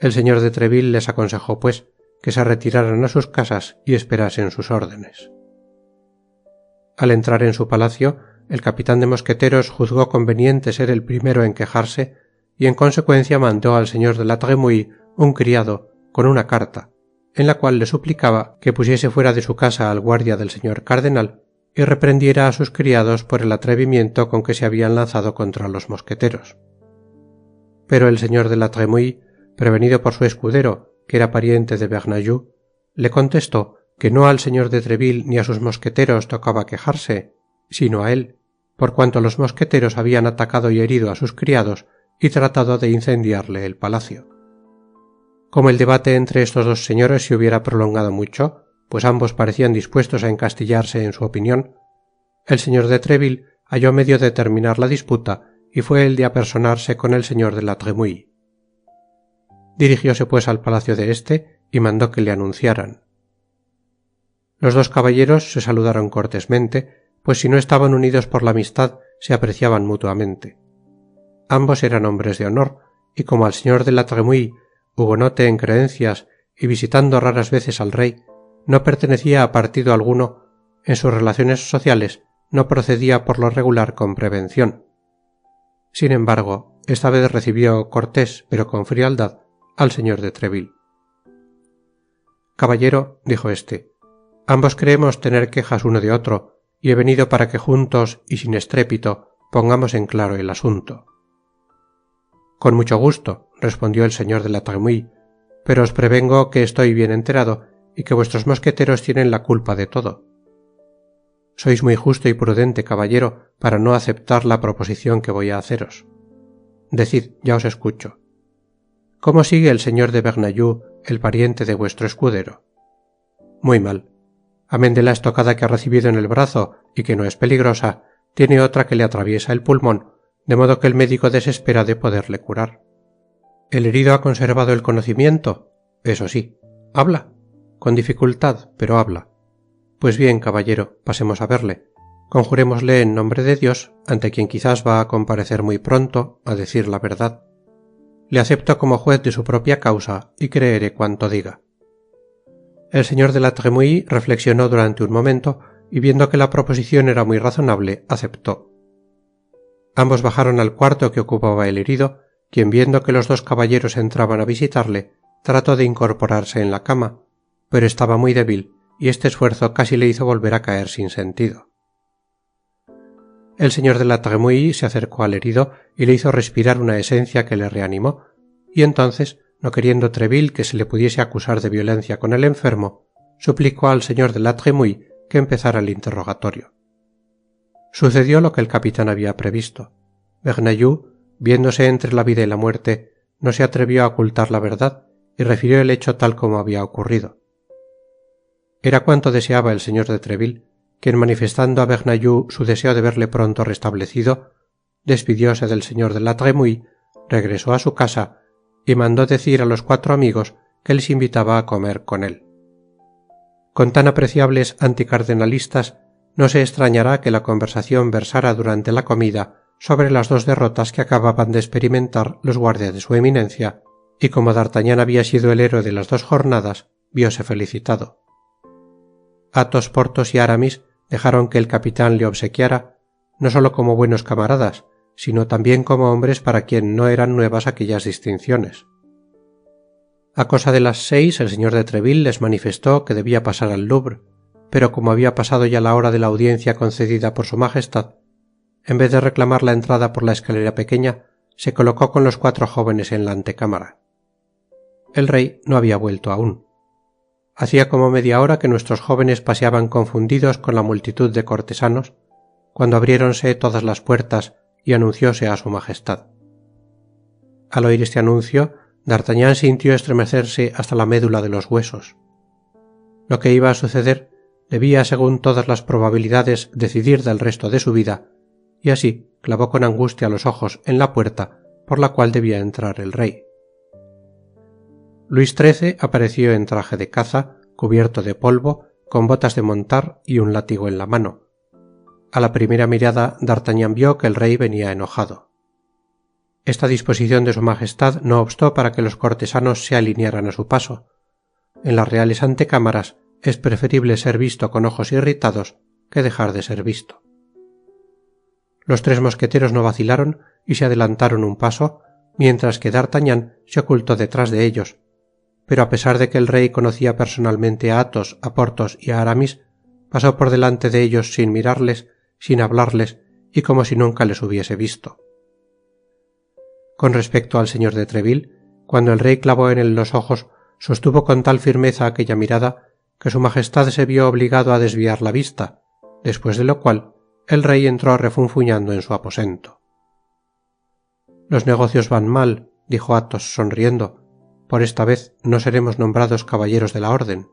El señor de Treville les aconsejó, pues, que se retiraran a sus casas y esperasen sus órdenes. Al entrar en su palacio, el capitán de mosqueteros juzgó conveniente ser el primero en quejarse y en consecuencia mandó al señor de la Tremouille un criado con una carta, en la cual le suplicaba que pusiese fuera de su casa al guardia del señor cardenal y reprendiera a sus criados por el atrevimiento con que se habían lanzado contra los mosqueteros. Pero el señor de la Tremouille, prevenido por su escudero, que era pariente de Bernajoux, le contestó que no al señor de Treville ni a sus mosqueteros tocaba quejarse, sino a él, por cuanto los mosqueteros habían atacado y herido a sus criados y tratado de incendiarle el palacio. Como el debate entre estos dos señores se hubiera prolongado mucho, pues ambos parecían dispuestos a encastillarse en su opinión, el señor de Treville halló medio de terminar la disputa y fue el de apersonarse con el señor de la Tremouille. Dirigióse pues al palacio de éste y mandó que le anunciaran. Los dos caballeros se saludaron cortésmente, pues si no estaban unidos por la amistad, se apreciaban mutuamente. Ambos eran hombres de honor, y como al señor de la Tremouille, hugonote en creencias y visitando raras veces al rey, no pertenecía a partido alguno, en sus relaciones sociales no procedía por lo regular con prevención. Sin embargo, esta vez recibió cortés, pero con frialdad, al señor de Treville. «Caballero», dijo éste, «ambos creemos tener quejas uno de otro, y he venido para que juntos y sin estrépito pongamos en claro el asunto». «Con mucho gusto», respondió el señor de la Tremouille, «pero os prevengo que estoy bien enterado y que vuestros mosqueteros tienen la culpa de todo. Sois muy justo y prudente, caballero, para no aceptar la proposición que voy a haceros. Decid, ya os escucho. ¿Cómo sigue el señor de Bernajoux, el pariente de vuestro escudero? Muy mal. Amén de la estocada que ha recibido en el brazo y que no es peligrosa, tiene otra que le atraviesa el pulmón, de modo que el médico desespera de poderle curar. ¿El herido ha conservado el conocimiento? Eso sí. ¿Habla? Con dificultad, pero habla. Pues bien, caballero, pasemos a verle. Conjurémosle en nombre de Dios, ante quien quizás va a comparecer muy pronto, a decir la verdad. Le acepto como juez de su propia causa y creeré cuanto diga». El señor de la Tremouille reflexionó durante un momento y viendo que la proposición era muy razonable, aceptó. Ambos bajaron al cuarto que ocupaba el herido, quien viendo que los dos caballeros entraban a visitarle, trató de incorporarse en la cama, pero estaba muy débil y este esfuerzo casi le hizo volver a caer sin sentido. El señor de la Tremouille se acercó al herido y le hizo respirar una esencia que le reanimó, y entonces, no queriendo Treville que se le pudiese acusar de violencia con el enfermo, suplicó al señor de la Tremouille que empezara el interrogatorio. Sucedió lo que el capitán había previsto. Bernajoux, viéndose entre la vida y la muerte, no se atrevió a ocultar la verdad y refirió el hecho tal como había ocurrido. Era cuanto deseaba el señor de Treville, quien manifestando a Bernajoux su deseo de verle pronto restablecido, despidióse del señor de la Tremouille, regresó a su casa y mandó decir a los 4 amigos que les invitaba a comer con él. Con tan apreciables anticardenalistas, no se extrañará que la conversación versara durante la comida sobre las 2 derrotas que acababan de experimentar los guardias de su eminencia, y como D'Artagnan había sido el héroe de las 2 jornadas, viose felicitado. Athos, Porthos y Aramis dejaron que el capitán le obsequiara, no solo como buenos camaradas, sino también como hombres para quien no eran nuevas aquellas distinciones. A cosa de las 6 el señor de Treville les manifestó que debía pasar al Louvre, pero como había pasado ya la hora de la audiencia concedida por su majestad, en vez de reclamar la entrada por la escalera pequeña, se colocó con los 4 jóvenes en la antecámara. El rey no había vuelto aún. Hacía como media hora que nuestros jóvenes paseaban confundidos con la multitud de cortesanos, cuando abriéronse todas las puertas y anuncióse a su majestad. Al oír este anuncio, D'Artagnan sintió estremecerse hasta la médula de los huesos. Lo que iba a suceder debía, según todas las probabilidades, decidir del resto de su vida, y así clavó con angustia los ojos en la puerta por la cual debía entrar el rey. Luis XIII apareció en traje de caza, cubierto de polvo, con botas de montar y un látigo en la mano. A la primera mirada D'Artagnan vio que el rey venía enojado. Esta disposición de su majestad no obstó para que los cortesanos se alinearan a su paso. En las reales antecámaras es preferible ser visto con ojos irritados que dejar de ser visto. Los 3 mosqueteros no vacilaron y se adelantaron un paso, mientras que D'Artagnan se ocultó detrás de ellos, pero a pesar de que el rey conocía personalmente a Athos, a Porthos y a Aramis, pasó por delante de ellos sin mirarles, sin hablarles y como si nunca les hubiese visto. Con respecto al señor de Treville, cuando el rey clavó en él los ojos, sostuvo con tal firmeza aquella mirada que su majestad se vio obligado a desviar la vista, después de lo cual el rey entró refunfuñando en su aposento. Los negocios van mal, dijo Athos sonriendo. Por esta vez no seremos nombrados caballeros de la orden.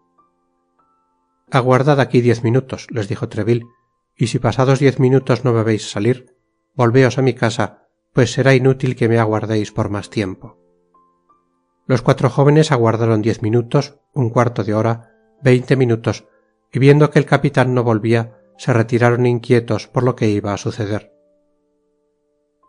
Aguardad aquí 10 minutos, les dijo Treville, y si pasados 10 minutos no me veis salir, volveos a mi casa, pues será inútil que me aguardéis por más tiempo. Los 4 jóvenes aguardaron 10 minutos, un cuarto de hora, 20 minutos, y viendo que el capitán no volvía, se retiraron inquietos por lo que iba a suceder.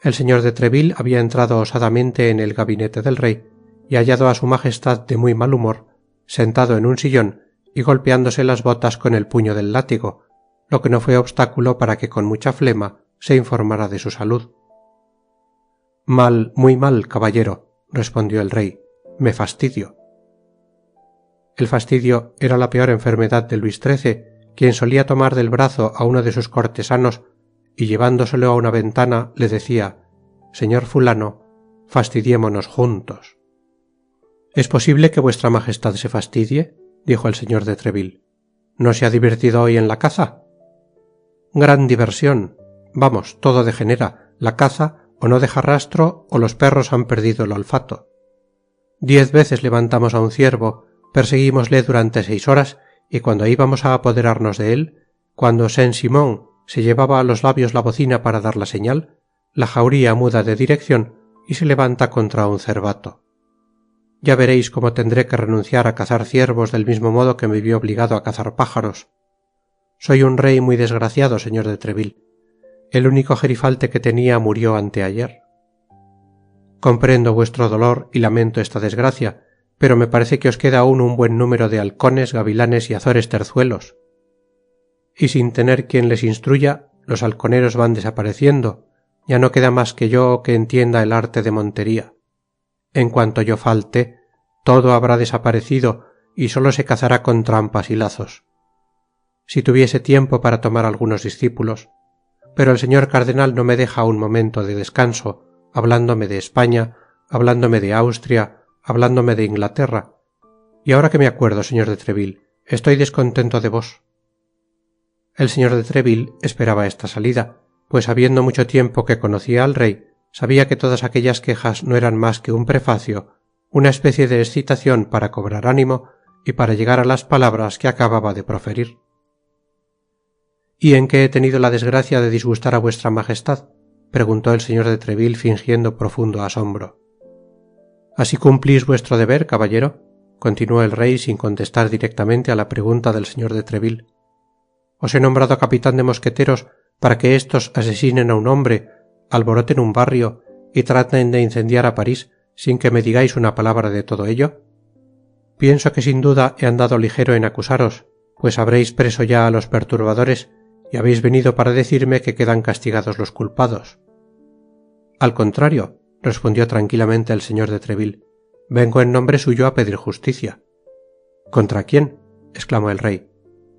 El señor de Treville había entrado osadamente en el gabinete del rey y hallado a su majestad de muy mal humor, sentado en un sillón y golpeándose las botas con el puño del látigo, lo que no fue obstáculo para que con mucha flema se informara de su salud. Mal, muy mal, caballero, respondió el rey, me fastidio. El fastidio era la peor enfermedad de Luis XIII, quien solía tomar del brazo a uno de sus cortesanos y llevándoselo a una ventana le decía: «Señor fulano, fastidiémonos juntos». «¿Es posible que vuestra majestad se fastidie?», dijo el señor de Treville. «¿No se ha divertido hoy en la caza?». «Gran diversión. Vamos, todo degenera. La caza o no deja rastro o los perros han perdido el olfato. 10 veces levantamos a un ciervo, perseguímosle durante 6 horas y cuando íbamos a apoderarnos de él, cuando Saint-Simon se llevaba a los labios la bocina para dar la señal, la jauría muda de dirección y se levanta contra un cervato. Ya veréis cómo tendré que renunciar a cazar ciervos del mismo modo que me vi obligado a cazar pájaros. Soy un rey muy desgraciado, señor de Treville. El único gerifalte que tenía murió anteayer. Comprendo vuestro dolor y lamento esta desgracia, pero me parece que os queda aún un buen número de halcones, gavilanes y azores terzuelos. Y sin tener quien les instruya, los halconeros van desapareciendo. Ya no queda más que yo que entienda el arte de montería. En cuanto yo falte, todo habrá desaparecido y solo se cazará con trampas y lazos. Si tuviese tiempo para tomar algunos discípulos, pero el señor cardenal no me deja un momento de descanso, hablándome de España, hablándome de Austria, hablándome de Inglaterra. Y ahora que me acuerdo, señor de Treville, estoy descontento de vos. El señor de Treville esperaba esta salida, pues habiendo mucho tiempo que conocía al rey, sabía que todas aquellas quejas no eran más que un prefacio, una especie de excitación para cobrar ánimo y para llegar a las palabras que acababa de proferir. «¿Y en qué he tenido la desgracia de disgustar a vuestra majestad?», preguntó el señor de Treville fingiendo profundo asombro. «¿Así cumplís vuestro deber, caballero?», continuó el rey sin contestar directamente a la pregunta del señor de Treville. «Os he nombrado capitán de mosqueteros para que éstos asesinen a un hombre, alboroten un barrio y traten de incendiar a París sin que me digáis una palabra de todo ello. Pienso que sin duda he andado ligero en acusaros, pues habréis preso ya a los perturbadores y habéis venido para decirme que quedan castigados los culpados». «Al contrario», respondió tranquilamente el señor de Treville, «vengo en nombre suyo a pedir justicia». «¿Contra quién?», exclamó el rey.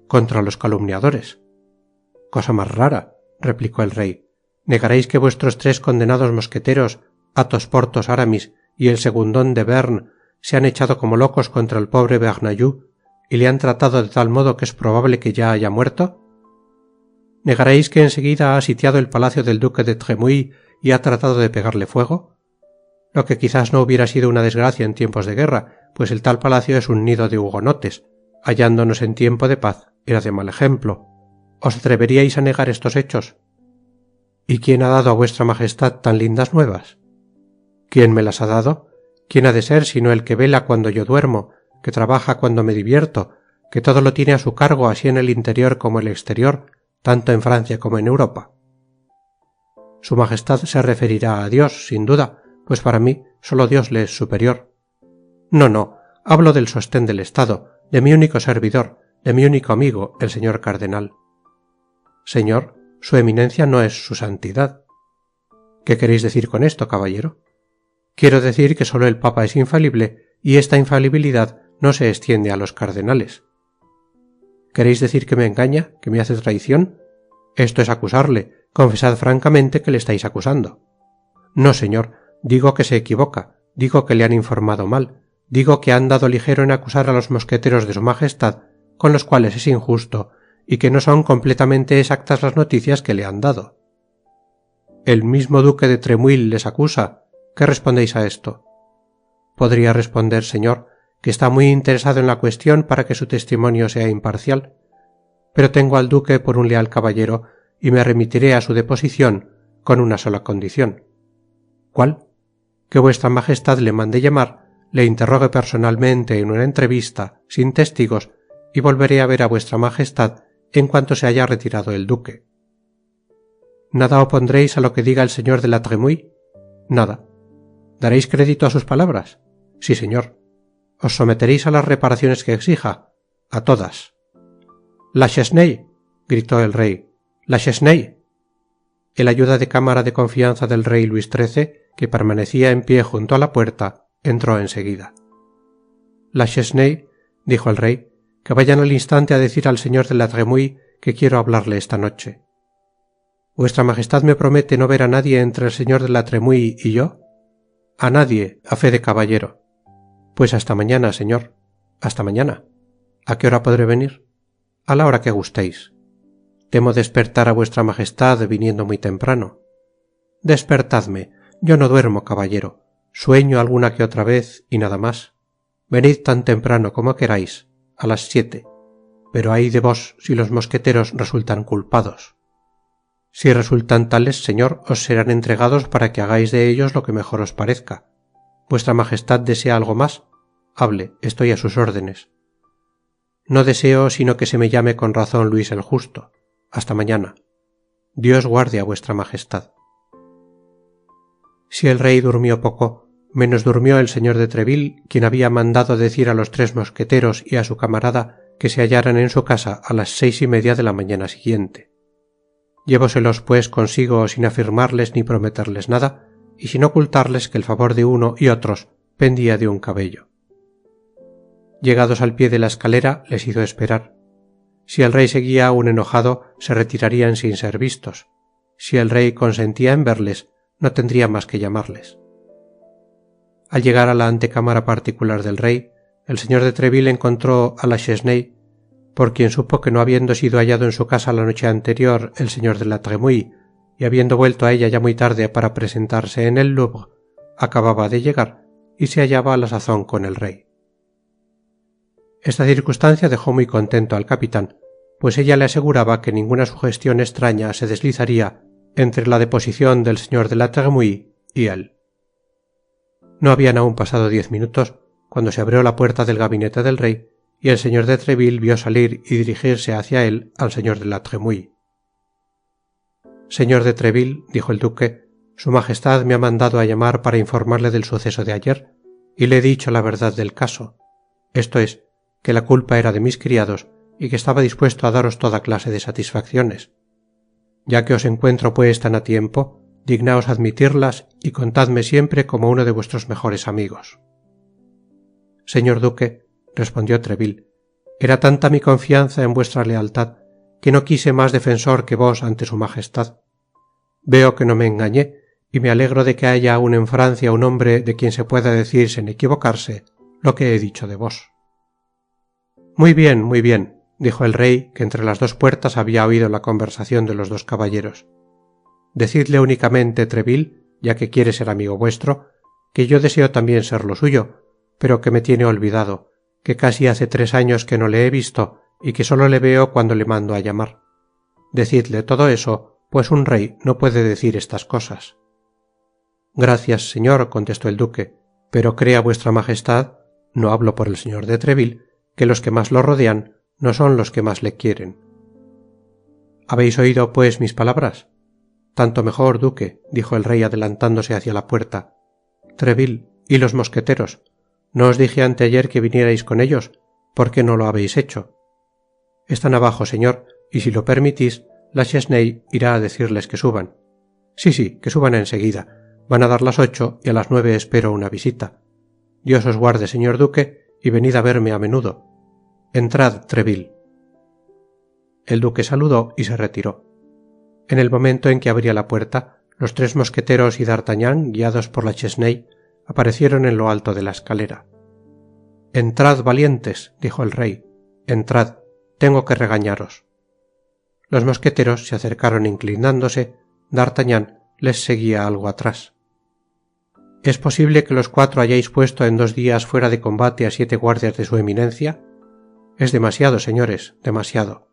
«Contra los calumniadores». «Cosa más rara», replicó el rey. «¿Negaréis que vuestros 3 condenados mosqueteros, Athos, Porthos, Aramis y el segundón de Bearn, se han echado como locos contra el pobre Bernajoux y le han tratado de tal modo que es probable que ya haya muerto? ¿Negaréis que enseguida ha sitiado el palacio del duque de Tremouille y ha tratado de pegarle fuego? Lo que quizás no hubiera sido una desgracia en tiempos de guerra, pues el tal palacio es un nido de hugonotes. Hallándonos en tiempo de paz, era de mal ejemplo. ¿Os atreveríais a negar estos hechos? ¿Y quién ha dado a vuestra majestad tan lindas nuevas? ¿Quién me las ha dado? ¿Quién ha de ser sino el que vela cuando yo duermo, que trabaja cuando me divierto, que todo lo tiene a su cargo así en el interior como el exterior, tanto en Francia como en Europa? Su majestad se referirá a Dios, sin duda, pues para mí solo Dios le es superior. No, no, hablo del sostén del Estado, de mi único servidor, de mi único amigo, el señor cardenal. Señor, su eminencia no es su santidad. ¿Qué queréis decir con esto, caballero? Quiero decir que solo el papa es infalible y esta infalibilidad no se extiende a los cardenales. ¿Queréis decir que me engaña, que me hace traición? Esto es acusarle. Confesad francamente que le estáis acusando. No, señor, digo que se equivoca, digo que le han informado mal, digo que han dado ligero en acusar a los mosqueteros de su majestad, con los cuales es injusto, y que no son completamente exactas las noticias que le han dado. El mismo duque de Tremouille les acusa. ¿Qué respondéis a esto? Podría responder, señor, que está muy interesado en la cuestión para que su testimonio sea imparcial, pero tengo al duque por un leal caballero y me remitiré a su deposición con una sola condición. ¿Cuál? Que vuestra majestad le mande llamar, le interrogue personalmente en una entrevista, sin testigos, y volveré a ver a vuestra majestad en cuanto se haya retirado el duque. ¿Nada opondréis a lo que diga el señor de la Tremouille? Nada. ¿Daréis crédito a sus palabras? Sí, señor. ¿Os someteréis a las reparaciones que exija? A todas. «La Chesney», gritó el rey. «La Chesney». El ayuda de cámara de confianza del rey Luis XIII, que permanecía en pie junto a la puerta, entró enseguida. «La Chesney», dijo el rey, «que vayan al instante a decir al señor de la Tremouille que quiero hablarle esta noche». «¿Vuestra majestad me promete no ver a nadie entre el señor de la Tremouille y yo?» «A nadie, a fe de caballero». «Pues hasta mañana, señor». «Hasta mañana». «¿A qué hora podré venir?» «A la hora que gustéis». «Temo despertar a vuestra majestad viniendo muy temprano». «Despertadme. Yo no duermo, caballero. Sueño alguna que otra vez y nada más. Venid tan temprano como queráis, a las 7. Pero ay de vos si los mosqueteros resultan culpados». «Si resultan tales, señor, os serán entregados para que hagáis de ellos lo que mejor os parezca. ¿Vuestra majestad desea algo más? Hable, estoy a sus órdenes». «No deseo sino que se me llame con razón Luis el Justo. Hasta mañana. Dios guarde a vuestra majestad». Si el rey durmió poco, menos durmió el señor de Treville, quien había mandado decir a los 3 mosqueteros y a su camarada que se hallaran en su casa a las 6:30 de la mañana siguiente. Llevóselos pues consigo sin afirmarles ni prometerles nada, y sin ocultarles que el favor de uno y otros pendía de un cabello. Llegados al pie de la escalera, les hizo esperar. Si el rey seguía aún enojado, se retirarían sin ser vistos. Si el rey consentía en verles, no tendría más que llamarles. Al llegar a la antecámara particular del rey, el señor de Treville encontró a la Chesney, por quien supo que no habiendo sido hallado en su casa la noche anterior el señor de la Tremouille, y habiendo vuelto a ella ya muy tarde para presentarse en el Louvre, acababa de llegar y se hallaba a la sazón con el rey. Esta circunstancia dejó muy contento al capitán, pues ella le aseguraba que ninguna sugestión extraña se deslizaría entre la deposición del señor de la Tremouille y él. No habían aún pasado 10 minutos cuando se abrió la puerta del gabinete del rey y el señor de Treville vio salir y dirigirse hacia él al señor de la Tremouille. «Señor de Treville», dijo el duque, «su majestad me ha mandado a llamar para informarle del suceso de ayer, y le he dicho la verdad del caso, esto es, que la culpa era de mis criados y que estaba dispuesto a daros toda clase de satisfacciones. Ya que os encuentro pues tan a tiempo, dignaos admitirlas y contadme siempre como uno de vuestros mejores amigos». «Señor duque», respondió Treville, «era tanta mi confianza en vuestra lealtad que no quise más defensor que vos ante su majestad. Veo que no me engañé, y me alegro de que haya aún en Francia un hombre de quien se pueda decir sin equivocarse lo que he dicho de vos». muy bien», dijo el rey, que entre las 2 puertas había oído la conversación de los 2 caballeros. «Decidle únicamente, Treville, ya que quiere ser amigo vuestro, que yo deseo también ser lo suyo, pero que me tiene olvidado, que casi hace 3 años que no le he visto y que solo le veo cuando le mando a llamar. Decidle todo eso, pues un rey no puede decir estas cosas». «Gracias, señor», contestó el duque, «pero crea vuestra majestad, no hablo por el señor de Treville, que los que más lo rodean no son los que más le quieren». «¿Habéis oído, pues, mis palabras?» «Tanto mejor, duque», dijo el rey adelantándose hacia la puerta. «Treville, ¿y los mosqueteros? ¿No os dije anteayer que vinierais con ellos? ¿Por qué no lo habéis hecho?» «Están abajo, señor, y si lo permitís, la Chesney irá a decirles que suban». Sí, que suban enseguida. Van a dar las 8 y a las 9 espero una visita. Dios os guarde, señor duque, y venid a verme a menudo. Entrad, Treville». El duque saludó y se retiró. En el momento en que abría la puerta, los tres mosqueteros y D'Artagnan, guiados por la Chesnaye, aparecieron en lo alto de la escalera. «Entrad, valientes», dijo el rey, «entrad, tengo que regañaros». Los mosqueteros se acercaron inclinándose. D'Artagnan les seguía algo atrás. «¿Es posible que los cuatro hayáis puesto en 2 días fuera de combate a 7 guardias de su eminencia? Es demasiado, señores, demasiado.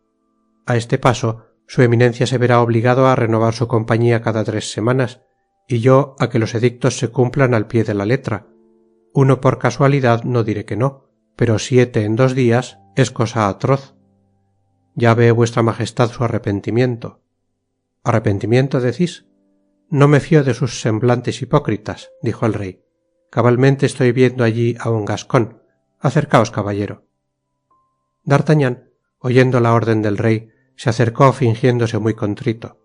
A este paso, su eminencia se verá obligado a renovar su compañía cada 3 semanas, y yo a que los edictos se cumplan al pie de la letra. Uno por casualidad no diré que no, pero 7 en 2 días es cosa atroz. Ya ve vuestra majestad su arrepentimiento». «¿Arrepentimiento, decís? No me fío de sus semblantes hipócritas», dijo el rey. «Cabalmente estoy viendo allí a un gascón. Acercaos, caballero». D'Artagnan, oyendo la orden del rey, se acercó fingiéndose muy contrito.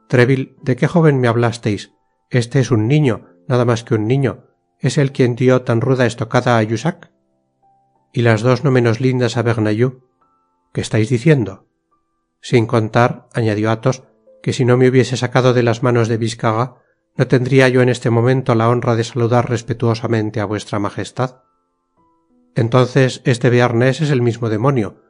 «Treville, ¿de qué joven me hablasteis? Este es un niño, nada más que un niño. ¿Es él quien dio tan ruda estocada a Jussac? ¿Y las 2 no menos lindas a Bernajoux? ¿Qué estáis diciendo? Sin contar», añadió Athos, «que si no me hubiese sacado de las manos de Biscarat, no tendría yo en este momento la honra de saludar respetuosamente a vuestra majestad. Entonces este Bearnés es el mismo demonio.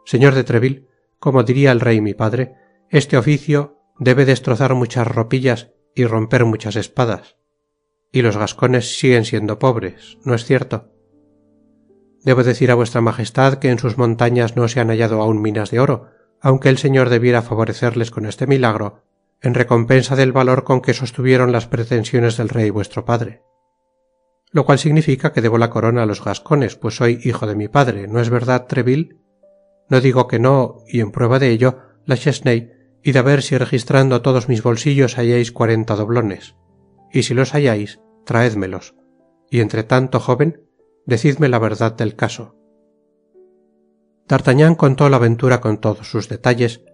Señor de Treville, como diría el rey mi padre, este oficio debe destrozar muchas ropillas y romper muchas espadas. Y los gascones siguen siendo pobres, ¿no es cierto? Debo decir a vuestra majestad que en sus montañas no se han hallado aún minas de oro, aunque el señor debiera favorecerles con este milagro, en recompensa del valor con que sostuvieron las pretensiones del rey vuestro padre. Lo cual significa que debo la corona a los gascones, pues soy hijo de mi padre, ¿no es verdad, Treville? No digo que no, y en prueba de ello, la Chesnaye, id a ver si registrando todos mis bolsillos halláis 40 doblones. Y si los halláis, traédmelos. Y entre tanto, joven, decidme la verdad del caso». D'Artagnan contó la aventura con todos sus detalles,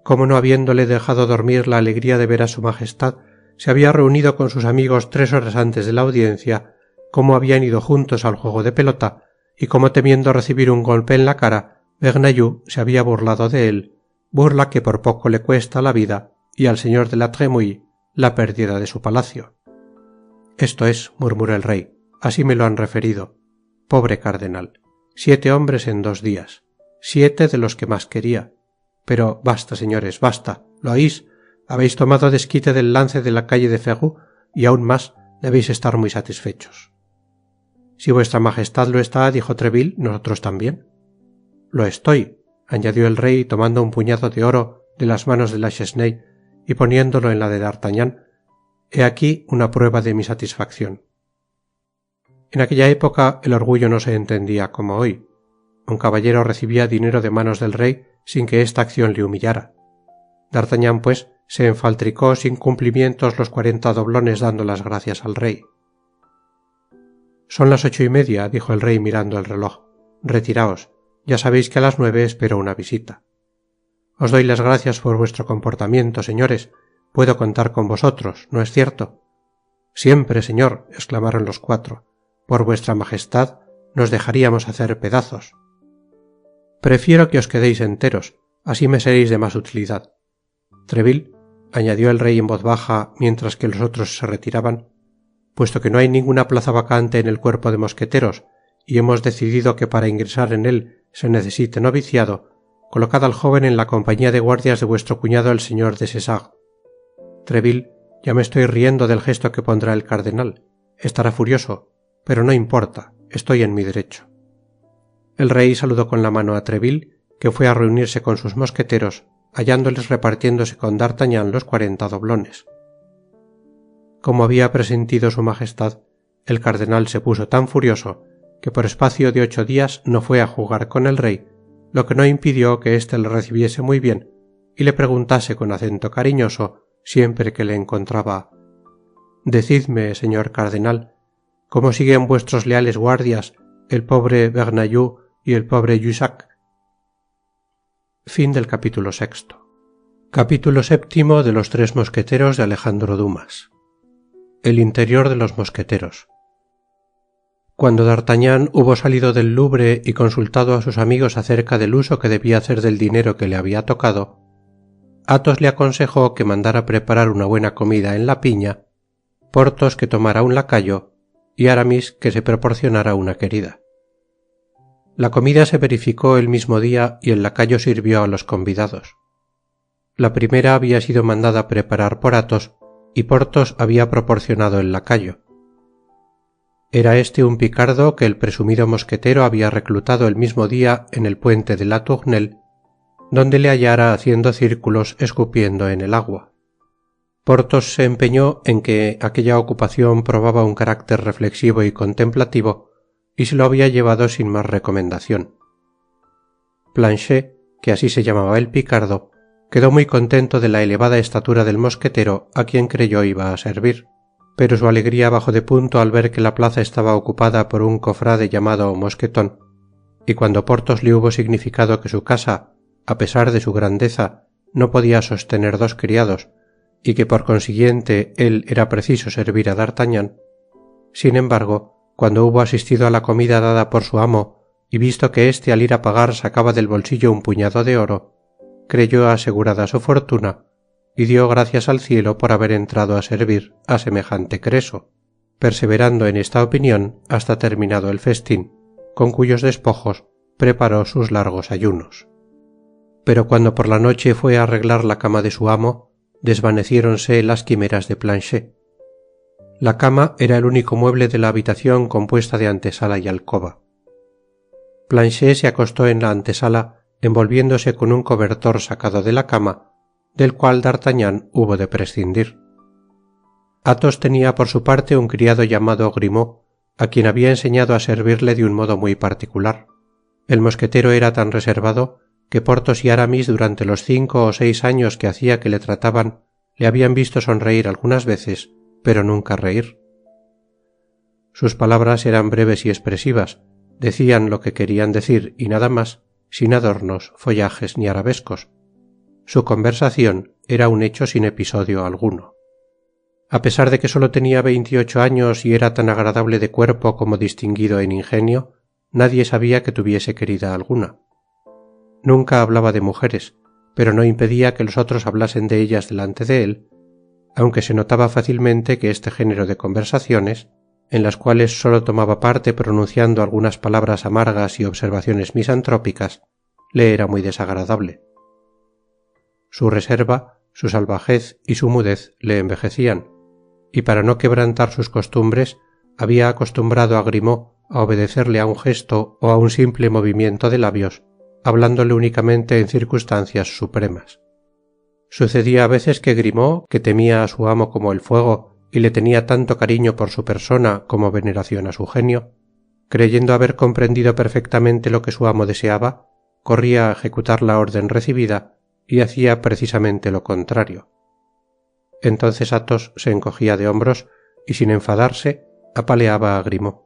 cómo no habiéndole dejado dormir la alegría de ver a su majestad, se había reunido con sus amigos 3 horas antes de la audiencia, cómo habían ido juntos al juego de pelota, y cómo temiendo recibir un golpe en la cara, Bernajoux se había burlado de él, burla que por poco le cuesta la vida y al señor de la Tremouille la pérdida de su palacio. «Esto es», murmuró el rey, «así me lo han referido. Pobre cardenal. 7 hombres en 2 días. 7 de los que más quería. Pero basta, señores, basta. ¿Lo oís? Habéis tomado desquite del lance de la calle de Ferrou y aún más debéis estar muy satisfechos». «Si vuestra majestad lo está», dijo Treville, «nosotros también». «Lo estoy», añadió el rey tomando un puñado de oro de las manos de la Chesnaye y poniéndolo en la de D'Artagnan. «He aquí una prueba de mi satisfacción». En aquella época el orgullo no se entendía como hoy. Un caballero recibía dinero de manos del rey sin que esta acción le humillara. D'Artagnan, pues, se enfaltricó sin cumplimientos los 40 doblones dando las gracias al rey. «Son las 8:30», dijo el rey mirando el reloj. «Retiraos. Ya sabéis que a las 9 espero una visita. Os doy las gracias por vuestro comportamiento, señores. Puedo contar con vosotros, ¿no es cierto?» «Siempre, señor», exclamaron los 4. «Por vuestra majestad nos dejaríamos hacer pedazos». «Prefiero que os quedéis enteros, así me seréis de más utilidad. Treville», añadió el rey en voz baja mientras que los otros se retiraban, «puesto que no hay ninguna plaza vacante en el cuerpo de mosqueteros y hemos decidido que para ingresar en él se necesite noviciado, colocad al joven en la compañía de guardias de vuestro cuñado el señor de César. Treville, ya me estoy riendo del gesto que pondrá el cardenal. Estará furioso, pero no importa, estoy en mi derecho». El rey saludó con la mano a Treville, que fue a reunirse con sus mosqueteros, hallándoles repartiéndose con D'Artagnan los 40 doblones. Como había presentido su majestad, el cardenal se puso tan furioso que por espacio de 8 días no fue a jugar con el rey, lo que no impidió que éste le recibiese muy bien y le preguntase con acento cariñoso siempre que le encontraba: «Decidme, señor cardenal, ¿cómo siguen vuestros leales guardias, el pobre Bernajoux y el pobre Jussac?» Fin del capítulo 6. Capítulo 7 de los 3 mosqueteros de Alejandro Dumas. El interior de los mosqueteros. Cuando D'Artagnan hubo salido del Louvre y consultado a sus amigos acerca del uso que debía hacer del dinero que le había tocado, Athos le aconsejó que mandara preparar una buena comida en la piña, Porthos que tomara un lacayo y Aramis que se proporcionara una querida. La comida se verificó el mismo día y el lacayo sirvió a los convidados. La primera había sido mandada preparar por Athos y Porthos había proporcionado el lacayo. Era este un picardo que el presumido mosquetero había reclutado el mismo día en el puente de la Tournelle, donde le hallara haciendo círculos escupiendo en el agua. Porthos se empeñó en que aquella ocupación probaba un carácter reflexivo y contemplativo, y se lo había llevado sin más recomendación. Planchet, que así se llamaba el picardo, quedó muy contento de la elevada estatura del mosquetero a quien creyó iba a servir, pero su alegría bajó de punto al ver que la plaza estaba ocupada por un cofrade llamado Mosqueton, y cuando Porthos le hubo significado que su casa, a pesar de su grandeza, no podía sostener 2 criados, y que por consiguiente él era preciso servir a D'Artagnan, sin embargo, cuando hubo asistido a la comida dada por su amo y visto que éste al ir a pagar sacaba del bolsillo un puñado de oro, creyó asegurada su fortuna y dio gracias al cielo por haber entrado a servir a semejante creso, perseverando en esta opinión hasta terminado el festín, con cuyos despojos preparó sus largos ayunos. Pero cuando por la noche fue a arreglar la cama de su amo, desvaneciéronse las quimeras de Planchet. La cama era el único mueble de la habitación compuesta de antesala y alcoba. Planchet se acostó en la antesala envolviéndose con un cobertor sacado de la cama, del cual D'Artagnan hubo de prescindir. Athos tenía por su parte un criado llamado Grimaud, a quien había enseñado a servirle de un modo muy particular. El mosquetero era tan reservado que Porthos y Aramis durante los 5 o 6 años que hacía que le trataban le habían visto sonreír algunas veces, pero nunca reír. Sus palabras eran breves y expresivas, decían lo que querían decir y nada más, sin adornos, follajes ni arabescos. Su conversación era un hecho sin episodio alguno. A pesar de que solo tenía 28 años y era tan agradable de cuerpo como distinguido en ingenio, nadie sabía que tuviese querida alguna. Nunca hablaba de mujeres, pero no impedía que los otros hablasen de ellas delante de él, aunque se notaba fácilmente que este género de conversaciones, en las cuales sólo tomaba parte pronunciando algunas palabras amargas y observaciones misantrópicas, le era muy desagradable. Su reserva, su salvajez y su mudez le envejecían, y para no quebrantar sus costumbres, había acostumbrado a Grimaud a obedecerle a un gesto o a un simple movimiento de labios, hablándole únicamente en circunstancias supremas. Sucedía a veces que Grimaud, que temía a su amo como el fuego y le tenía tanto cariño por su persona como veneración a su genio, creyendo haber comprendido perfectamente lo que su amo deseaba, corría a ejecutar la orden recibida y hacía precisamente lo contrario. Entonces Athos se encogía de hombros y sin enfadarse apaleaba a Grimaud.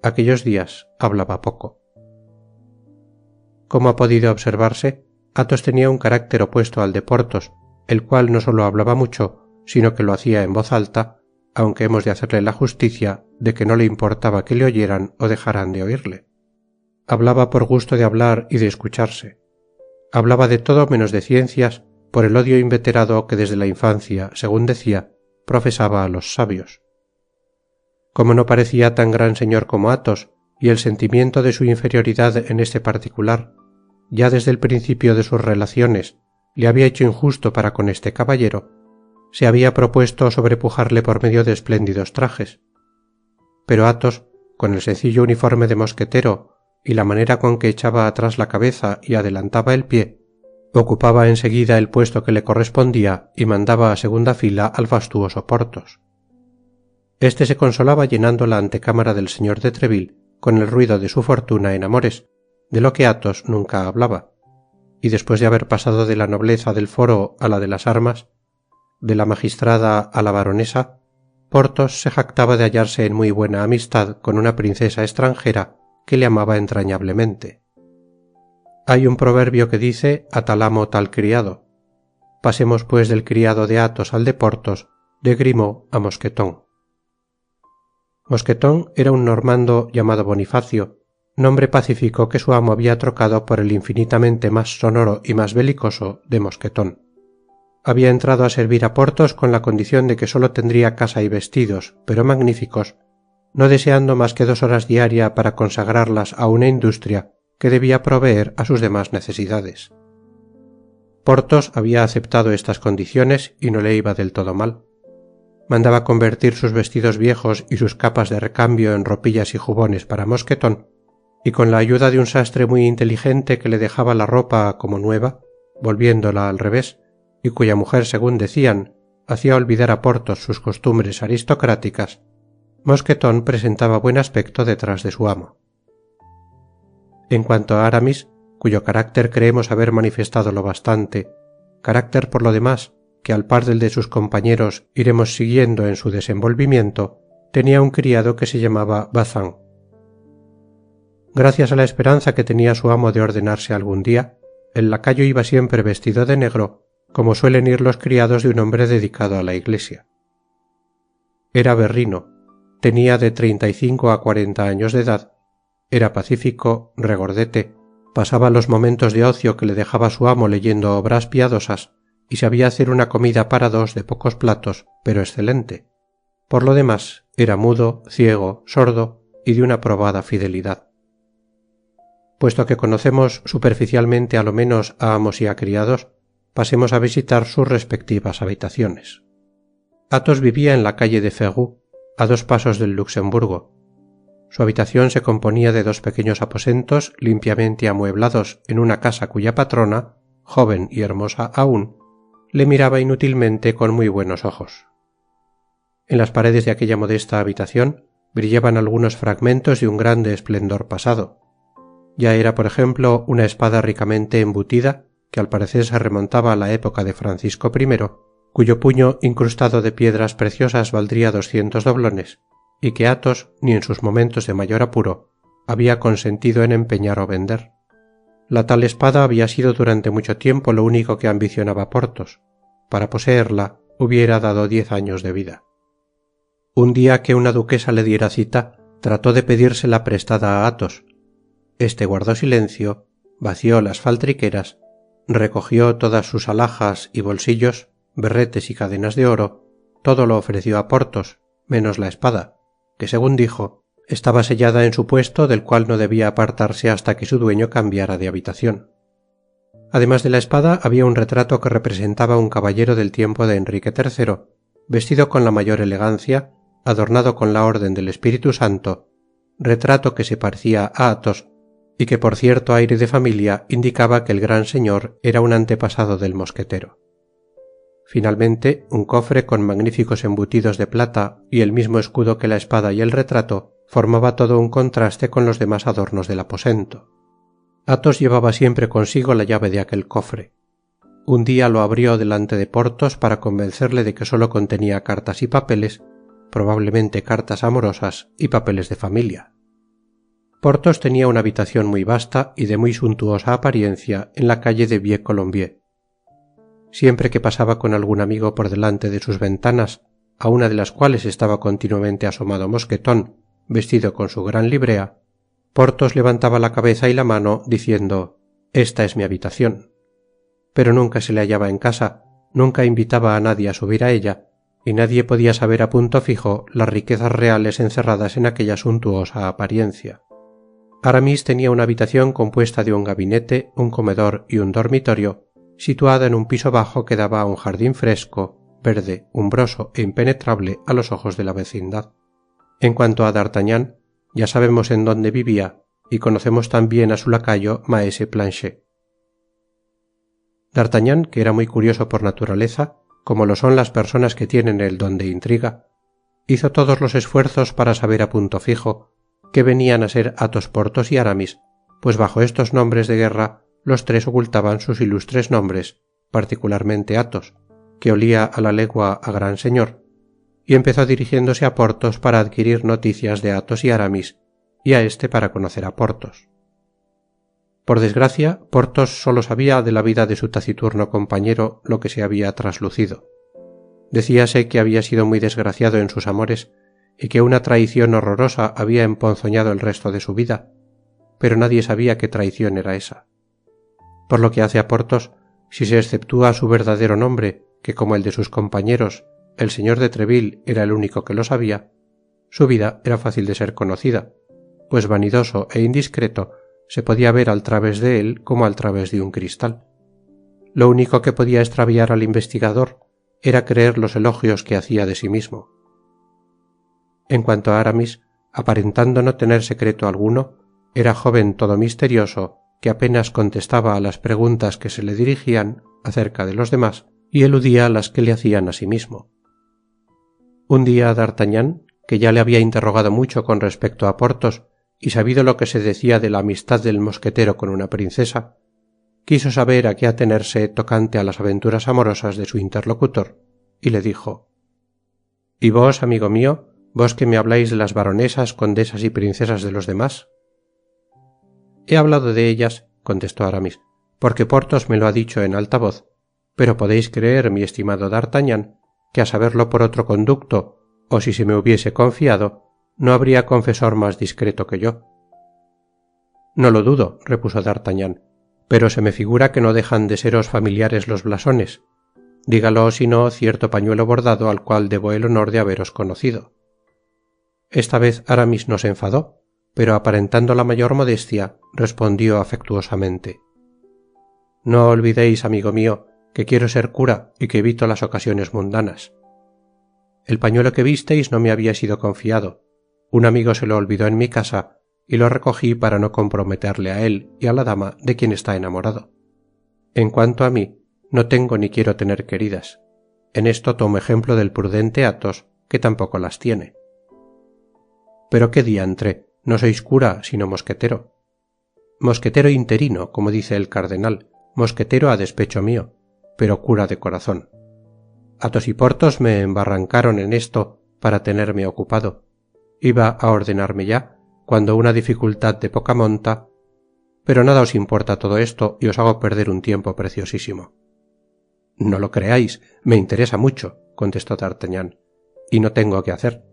Aquellos días hablaba poco. Como ha podido observarse, Athos tenía un carácter opuesto al de Porthos, el cual no solo hablaba mucho, sino que lo hacía en voz alta, aunque hemos de hacerle la justicia de que no le importaba que le oyeran o dejaran de oírle. Hablaba por gusto de hablar y de escucharse. Hablaba de todo menos de ciencias, por el odio inveterado que desde la infancia, según decía, profesaba a los sabios. Como no parecía tan gran señor como Athos, y el sentimiento de su inferioridad en este particular, ya desde el principio de sus relaciones, le había hecho injusto para con este caballero, se había propuesto sobrepujarle por medio de espléndidos trajes. Pero Athos, con el sencillo uniforme de mosquetero y la manera con que echaba atrás la cabeza y adelantaba el pie, ocupaba enseguida el puesto que le correspondía y mandaba a segunda fila al fastuoso Porthos. Este se consolaba llenando la antecámara del señor de Treville con el ruido de su fortuna en amores, de lo que Athos nunca hablaba, y después de haber pasado de la nobleza del foro a la de las armas, de la magistrada a la baronesa, Porthos se jactaba de hallarse en muy buena amistad con una princesa extranjera que le amaba entrañablemente. Hay un proverbio que dice a tal amo tal criado. Pasemos pues del criado de Athos al de Porthos, de Grimaud a Mosqueton. Mosqueton era un normando llamado Bonifacio, nombre pacífico que su amo había trocado por el infinitamente más sonoro y más belicoso de Mosqueton. Había entrado a servir a Porthos con la condición de que solo tendría casa y vestidos, pero magníficos, no deseando más que 2 horas diaria para consagrarlas a una industria que debía proveer a sus demás necesidades. Porthos había aceptado estas condiciones y no le iba del todo mal. Mandaba convertir sus vestidos viejos y sus capas de recambio en ropillas y jubones para Mosqueton, y con la ayuda de un sastre muy inteligente que le dejaba la ropa como nueva, volviéndola al revés, y cuya mujer, según decían, hacía olvidar a Porthos sus costumbres aristocráticas, Mosqueton presentaba buen aspecto detrás de su amo. En cuanto a Aramis, cuyo carácter creemos haber manifestado lo bastante, carácter por lo demás que al par del de sus compañeros iremos siguiendo en su desenvolvimiento, tenía un criado que se llamaba Bazin. Gracias a la esperanza que tenía su amo de ordenarse algún día, el lacayo iba siempre vestido de negro, como suelen ir los criados de un hombre dedicado a la iglesia. Era berrino, tenía de 35 a 40 años de edad, era pacífico, regordete, pasaba los momentos de ocio que le dejaba su amo leyendo obras piadosas y sabía hacer una comida para 2 de pocos platos, pero excelente. Por lo demás, era mudo, ciego, sordo y de una probada fidelidad. Puesto que conocemos superficialmente a lo menos a amos y a criados, pasemos a visitar sus respectivas habitaciones. Athos vivía en la calle de Ferrou, a 2 pasos del Luxemburgo. Su habitación se componía de 2 pequeños aposentos limpiamente amueblados en una casa cuya patrona, joven y hermosa aún, le miraba inútilmente con muy buenos ojos. En las paredes de aquella modesta habitación brillaban algunos fragmentos de un grande esplendor pasado. Ya era, por ejemplo, una espada ricamente embutida, que al parecer se remontaba a la época de Francisco I, cuyo puño incrustado de piedras preciosas valdría 200 doblones, y que Athos, ni en sus momentos de mayor apuro, había consentido en empeñar o vender. La tal espada había sido durante mucho tiempo lo único que ambicionaba Porthos. Para poseerla hubiera dado 10 años de vida. Un día que una duquesa le diera cita, trató de pedírsela prestada a Athos. Este guardó silencio, vació las faltriqueras, recogió todas sus alhajas y bolsillos, berretes y cadenas de oro, todo lo ofreció a Porthos, menos la espada, que según dijo, estaba sellada en su puesto, del cual no debía apartarse hasta que su dueño cambiara de habitación. Además de la espada, había un retrato que representaba un caballero del tiempo de Enrique III, vestido con la mayor elegancia, adornado con la orden del Espíritu Santo, retrato que se parecía a Athos, y que por cierto aire de familia indicaba que el gran señor era un antepasado del mosquetero. Finalmente, un cofre con magníficos embutidos de plata y el mismo escudo que la espada y el retrato formaba todo un contraste con los demás adornos del aposento. Athos llevaba siempre consigo la llave de aquel cofre. Un día lo abrió delante de Porthos para convencerle de que sólo contenía cartas y papeles, probablemente cartas amorosas y papeles de familia. Porthos tenía una habitación muy vasta y de muy suntuosa apariencia en la calle de Vieux-Colombier. Siempre que pasaba con algún amigo por delante de sus ventanas, a una de las cuales estaba continuamente asomado Mosqueton, vestido con su gran librea, Porthos levantaba la cabeza y la mano, diciendo: «Esta es mi habitación». Pero nunca se le hallaba en casa, nunca invitaba a nadie a subir a ella, y nadie podía saber a punto fijo las riquezas reales encerradas en aquella suntuosa apariencia. Aramis tenía una habitación compuesta de un gabinete, un comedor y un dormitorio, situada en un piso bajo que daba a un jardín fresco, verde, umbroso e impenetrable a los ojos de la vecindad. En cuanto a D'Artagnan, ya sabemos en dónde vivía, y conocemos también a su lacayo Maese Planchet. D'Artagnan, que era muy curioso por naturaleza, como lo son las personas que tienen el don de intriga, hizo todos los esfuerzos para saber a punto fijo que venían a ser Athos, Porthos y Aramis, pues bajo estos nombres de guerra los tres ocultaban sus ilustres nombres, particularmente Athos, que olía a la legua a gran señor, y empezó dirigiéndose a Porthos para adquirir noticias de Athos y Aramis, y a éste para conocer a Porthos. Por desgracia, Porthos sólo sabía de la vida de su taciturno compañero lo que se había traslucido. Decíase que había sido muy desgraciado en sus amores y que una traición horrorosa había emponzoñado el resto de su vida, pero nadie sabía qué traición era esa. Por lo que hace a Porthos, si se exceptúa su verdadero nombre, que como el de sus compañeros, el señor de Treville era el único que lo sabía, su vida era fácil de ser conocida, pues vanidoso e indiscreto se podía ver al través de él como al través de un cristal. Lo único que podía extraviar al investigador era creer los elogios que hacía de sí mismo. En cuanto a Aramis, aparentando no tener secreto alguno, era joven todo misterioso, que apenas contestaba a las preguntas que se le dirigían acerca de los demás y eludía las que le hacían a sí mismo. Un día D'Artagnan, que ya le había interrogado mucho con respecto a Porthos y sabido lo que se decía de la amistad del mosquetero con una princesa, quiso saber a qué atenerse tocante a las aventuras amorosas de su interlocutor, y le dijo: «¿Y vos, amigo mío, vos que me habláis de las baronesas, condesas y princesas de los demás?» «He hablado de ellas», contestó Aramis, «porque Porthos me lo ha dicho en alta voz, pero podéis creer, mi estimado D'Artagnan, que a saberlo por otro conducto, o si se me hubiese confiado, no habría confesor más discreto que yo». «No lo dudo», repuso D'Artagnan, «pero se me figura que no dejan de seros familiares los blasones. Dígalo, si no, cierto pañuelo bordado al cual debo el honor de haberos conocido». Esta vez Aramis no se enfadó, pero aparentando la mayor modestia, respondió afectuosamente: «No olvidéis, amigo mío, que quiero ser cura y que evito las ocasiones mundanas. El pañuelo que visteis no me había sido confiado. Un amigo se lo olvidó en mi casa y lo recogí para no comprometerle a él y a la dama de quien está enamorado. En cuanto a mí, no tengo ni quiero tener queridas. En esto tomo ejemplo del prudente Athos, que tampoco las tiene». «Pero qué diantre, no sois cura, sino mosquetero». «Mosquetero interino, como dice el cardenal, mosquetero a despecho mío, pero cura de corazón. Athos y Porthos me embarrancaron en esto para tenerme ocupado. Iba a ordenarme ya, cuando una dificultad de poca monta... Pero nada os importa todo esto y os hago perder un tiempo preciosísimo». «No lo creáis, me interesa mucho», contestó D'Artagnan, «y no tengo qué hacer».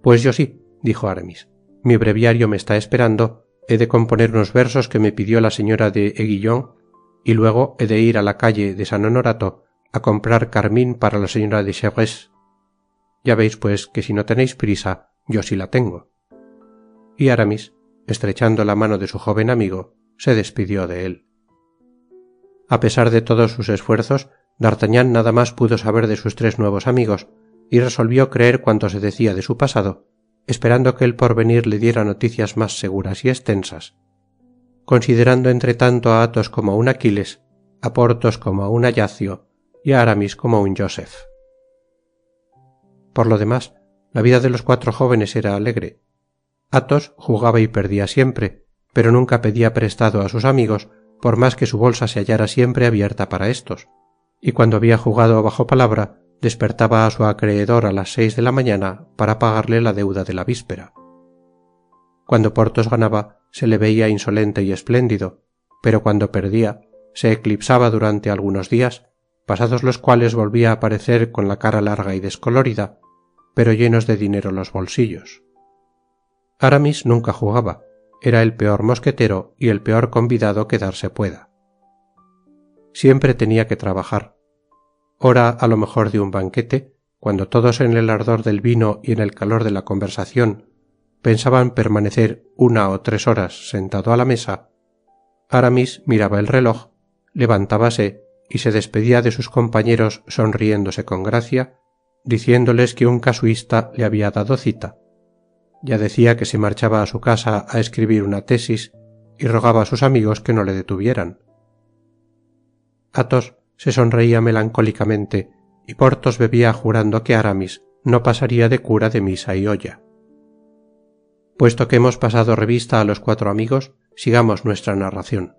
«Pues yo sí», dijo Aramis. «Mi breviario me está esperando, he de componer unos versos que me pidió la señora de Aiguillon, y luego he de ir a la calle de San Honorato a comprar carmín para la señora de Chevreuse. Ya veis, pues, que si no tenéis prisa, yo sí la tengo». Y Aramis, estrechando la mano de su joven amigo, se despidió de él. A pesar de todos sus esfuerzos, D'Artagnan nada más pudo saber de sus tres nuevos amigos, y resolvió creer cuanto se decía de su pasado, esperando que el porvenir le diera noticias más seguras y extensas, considerando entre tanto a Athos como un Aquiles, a Porthos como un Ayacio y a Aramis como un Joseph. Por lo demás, la vida de los cuatro jóvenes era alegre. Athos jugaba y perdía siempre, pero nunca pedía prestado a sus amigos, por más que su bolsa se hallara siempre abierta para éstos, y cuando había jugado bajo palabra, despertaba a su acreedor a las 6 de la mañana para pagarle la deuda de la víspera. Cuando Porthos ganaba, se le veía insolente y espléndido, pero cuando perdía, se eclipsaba durante algunos días, pasados los cuales volvía a aparecer con la cara larga y descolorida, pero llenos de dinero los bolsillos. Aramis nunca jugaba, era el peor mosquetero y el peor convidado que darse pueda. Siempre tenía que trabajar. Ora a lo mejor de un banquete, cuando todos en el ardor del vino y en el calor de la conversación pensaban permanecer 1 o 3 horas sentado a la mesa, Aramis miraba el reloj, levantábase y se despedía de sus compañeros sonriéndose con gracia, diciéndoles que un casuista le había dado cita. Ya decía que se marchaba a su casa a escribir una tesis y rogaba a sus amigos que no le detuvieran. Athos se sonreía melancólicamente y Porthos bebía jurando que Aramis no pasaría de cura de misa y olla. Puesto que hemos pasado revista a los cuatro amigos, sigamos nuestra narración.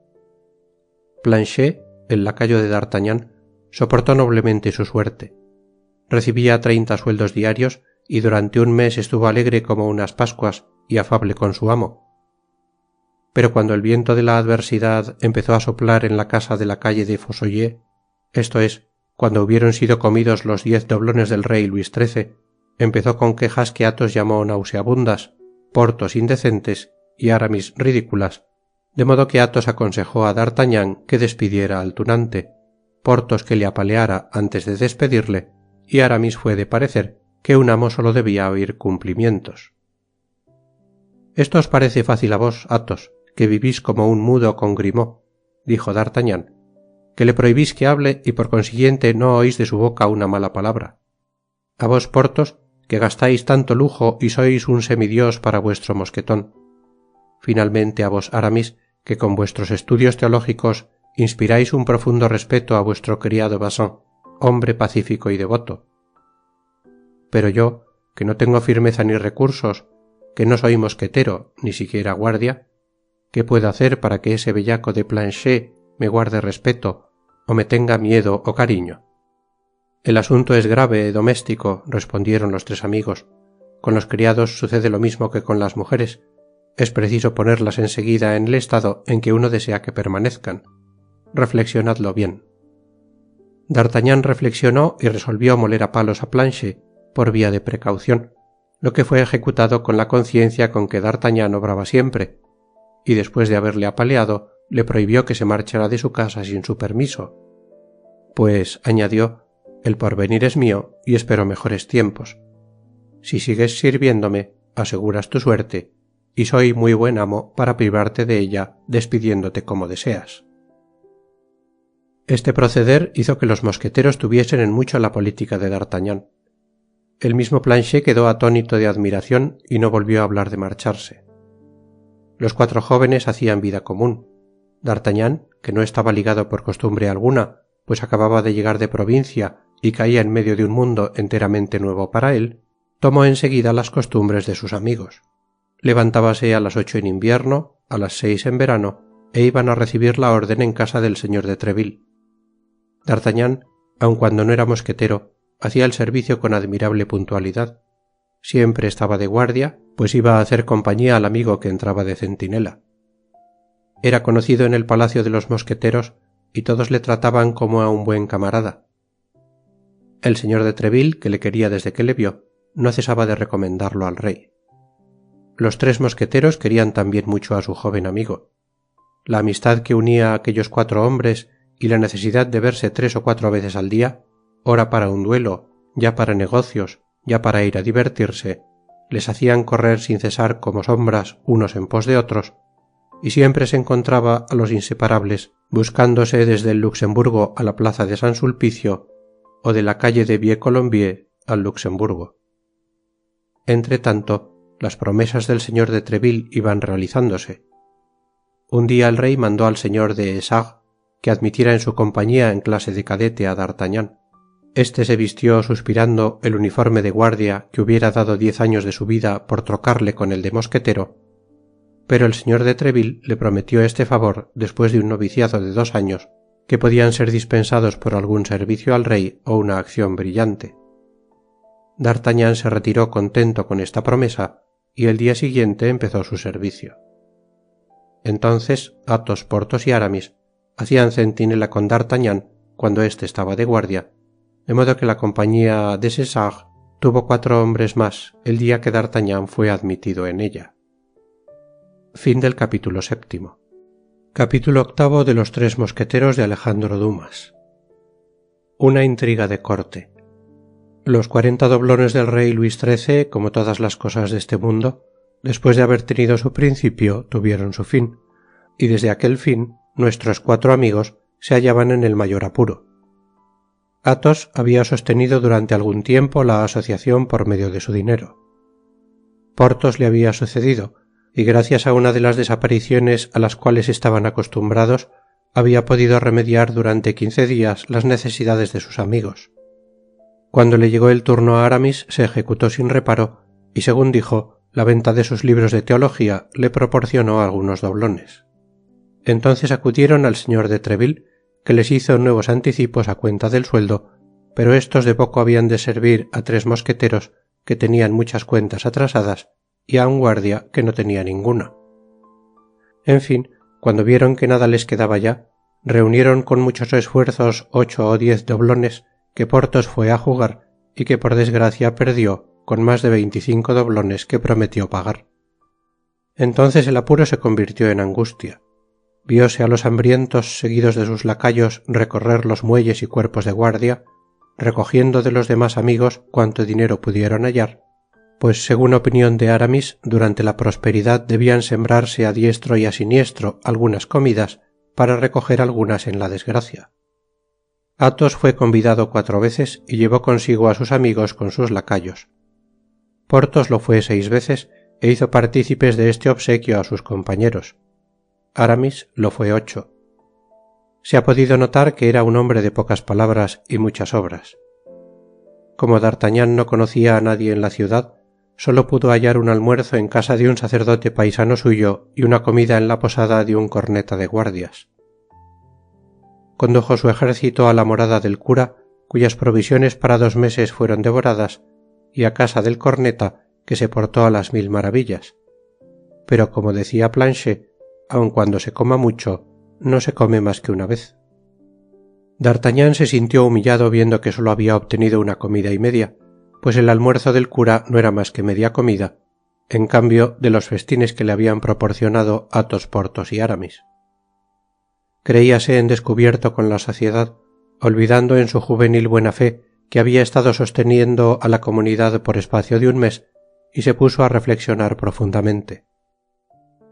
Planchet, el lacayo de D'Artagnan, soportó noblemente su suerte. Recibía 30 sueldos diarios y durante un mes estuvo alegre como unas pascuas y afable con su amo. Pero cuando el viento de la adversidad empezó a soplar en la casa de la calle de Fossoyeurs, esto es, cuando hubieron sido comidos los 10 doblones del rey Luis XIII, empezó con quejas que Athos llamó nauseabundas, Porthos indecentes y Aramis ridículas, de modo que Athos aconsejó a D'Artagnan que despidiera al tunante, Porthos que le apaleara antes de despedirle, y Aramis fue de parecer que un amo solo debía oír cumplimientos. «Esto os parece fácil a vos, Athos, que vivís como un mudo con Grimaud», dijo D'Artagnan, «que le prohibís que hable y por consiguiente no oís de su boca una mala palabra. A vos, Porthos, que gastáis tanto lujo y sois un semidios para vuestro mosquetón. Finalmente a vos, Aramis, que con vuestros estudios teológicos inspiráis un profundo respeto a vuestro criado Bazin, hombre pacífico y devoto. Pero yo, que no tengo firmeza ni recursos, que no soy mosquetero, ni siquiera guardia, ¿qué puedo hacer para que ese bellaco de Planchet me guarde respeto, o me tenga miedo o cariño?» «El asunto es grave, doméstico», respondieron los tres amigos. «Con los criados sucede lo mismo que con las mujeres. Es preciso ponerlas enseguida en el estado en que uno desea que permanezcan. Reflexionadlo bien». D'Artagnan reflexionó y resolvió moler a palos a Planchet, por vía de precaución, lo que fue ejecutado con la conciencia con que D'Artagnan obraba siempre, y después de haberle apaleado, le prohibió que se marchara de su casa sin su permiso. «Pues», añadió, «el porvenir es mío y espero mejores tiempos. Si sigues sirviéndome, aseguras tu suerte, y soy muy buen amo para privarte de ella despidiéndote como deseas». Este proceder hizo que los mosqueteros tuviesen en mucho la política de D'Artagnan. El mismo Planchet quedó atónito de admiración y no volvió a hablar de marcharse. Los cuatro jóvenes hacían vida común. D'Artagnan, que no estaba ligado por costumbre alguna, pues acababa de llegar de provincia y caía en medio de un mundo enteramente nuevo para él, tomó enseguida las costumbres de sus amigos. Levantábase a las 8 en invierno, a las 6 en verano, e iban a recibir la orden en casa del señor de Treville. D'Artagnan, aun cuando no era mosquetero, hacía el servicio con admirable puntualidad. Siempre estaba de guardia, pues iba a hacer compañía al amigo que entraba de centinela. Era conocido en el palacio de los mosqueteros y todos le trataban como a un buen camarada. El señor de Treville, que le quería desde que le vio, no cesaba de recomendarlo al rey. Los tres mosqueteros querían también mucho a su joven amigo. La amistad que unía a aquellos cuatro hombres y la necesidad de verse 3 o 4 veces al día, ora para un duelo, ya para negocios, ya para ir a divertirse, les hacían correr sin cesar como sombras unos en pos de otros, y siempre se encontraba a los inseparables buscándose desde el Luxemburgo a la plaza de San Sulpicio o de la calle de Vieux-Colombier al Luxemburgo. Entretanto, las promesas del señor de Treville iban realizándose. Un día el rey mandó al señor de Essarts que admitiera en su compañía en clase de cadete a D'Artagnan. Este se vistió suspirando el uniforme de guardia que hubiera dado 10 años de su vida por trocarle con el de mosquetero, pero el señor de Treville le prometió este favor después de un noviciado de 2 años, que podían ser dispensados por algún servicio al rey o una acción brillante. D'Artagnan se retiró contento con esta promesa y el día siguiente empezó su servicio. Entonces Athos, Porthos y Aramis hacían centinela con D'Artagnan cuando éste estaba de guardia, de modo que la compañía de Essarts tuvo 4 hombres más el día que D'Artagnan fue admitido en ella. Fin del capítulo 7. Capítulo 8 de los tres mosqueteros de Alejandro Dumas. Una intriga de corte. Los 40 doblones del rey Luis XIII, como todas las cosas de este mundo, después de haber tenido su principio, tuvieron su fin, y desde aquel fin nuestros 4 amigos se hallaban en el mayor apuro. Athos había sostenido durante algún tiempo la asociación por medio de su dinero. Porthos le había sucedido, y gracias a una de las desapariciones a las cuales estaban acostumbrados, había podido remediar durante 15 días las necesidades de sus amigos. Cuando le llegó el turno a Aramis, se ejecutó sin reparo, y según dijo, la venta de sus libros de teología le proporcionó algunos doblones. Entonces acudieron al señor de Treville, que les hizo nuevos anticipos a cuenta del sueldo, pero estos de poco habían de servir a 3 mosqueteros que tenían muchas cuentas atrasadas y a un guardia que no tenía ninguna. En fin, cuando vieron que nada les quedaba ya, reunieron con muchos esfuerzos 8 o 10 doblones que Porthos fue a jugar y que por desgracia perdió con más de 25 doblones que prometió pagar. Entonces el apuro se convirtió en angustia. Vióse a los hambrientos seguidos de sus lacayos recorrer los muelles y cuerpos de guardia, recogiendo de los demás amigos cuanto dinero pudieron hallar, pues según opinión de Aramis, durante la prosperidad debían sembrarse a diestro y a siniestro algunas comidas para recoger algunas en la desgracia. Athos fue convidado 4 veces y llevó consigo a sus amigos con sus lacayos. Porthos lo fue 6 veces e hizo partícipes de este obsequio a sus compañeros. Aramis lo fue 8. Se ha podido notar que era un hombre de pocas palabras y muchas obras. Como D'Artagnan no conocía a nadie en la ciudad, solo pudo hallar un almuerzo en casa de un sacerdote paisano suyo y una comida en la posada de un corneta de guardias. Condujo su ejército a la morada del cura, cuyas provisiones para 2 meses fueron devoradas, y a casa del corneta, que se portó a las 1000 maravillas. Pero como decía Planchet, aun cuando se coma mucho, no se come más que una vez. D'Artagnan se sintió humillado viendo que solo había obtenido una comida y media, pues el almuerzo del cura no era más que media comida, en cambio de los festines que le habían proporcionado Athos, Porthos y Aramis. Creíase en descubierto con la sociedad, olvidando en su juvenil buena fe que había estado sosteniendo a la comunidad por espacio de un mes, y se puso a reflexionar profundamente.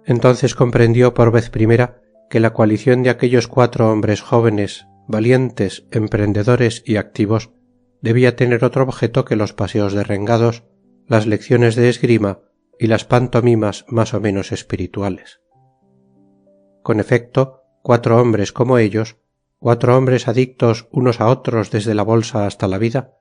Entonces comprendió por vez primera que la coalición de aquellos 4 hombres jóvenes, valientes, emprendedores y activos debía tener otro objeto que los paseos derrengados, las lecciones de esgrima y las pantomimas más o menos espirituales. Con efecto, 4 hombres como ellos, 4 hombres adictos unos a otros desde la bolsa hasta la vida,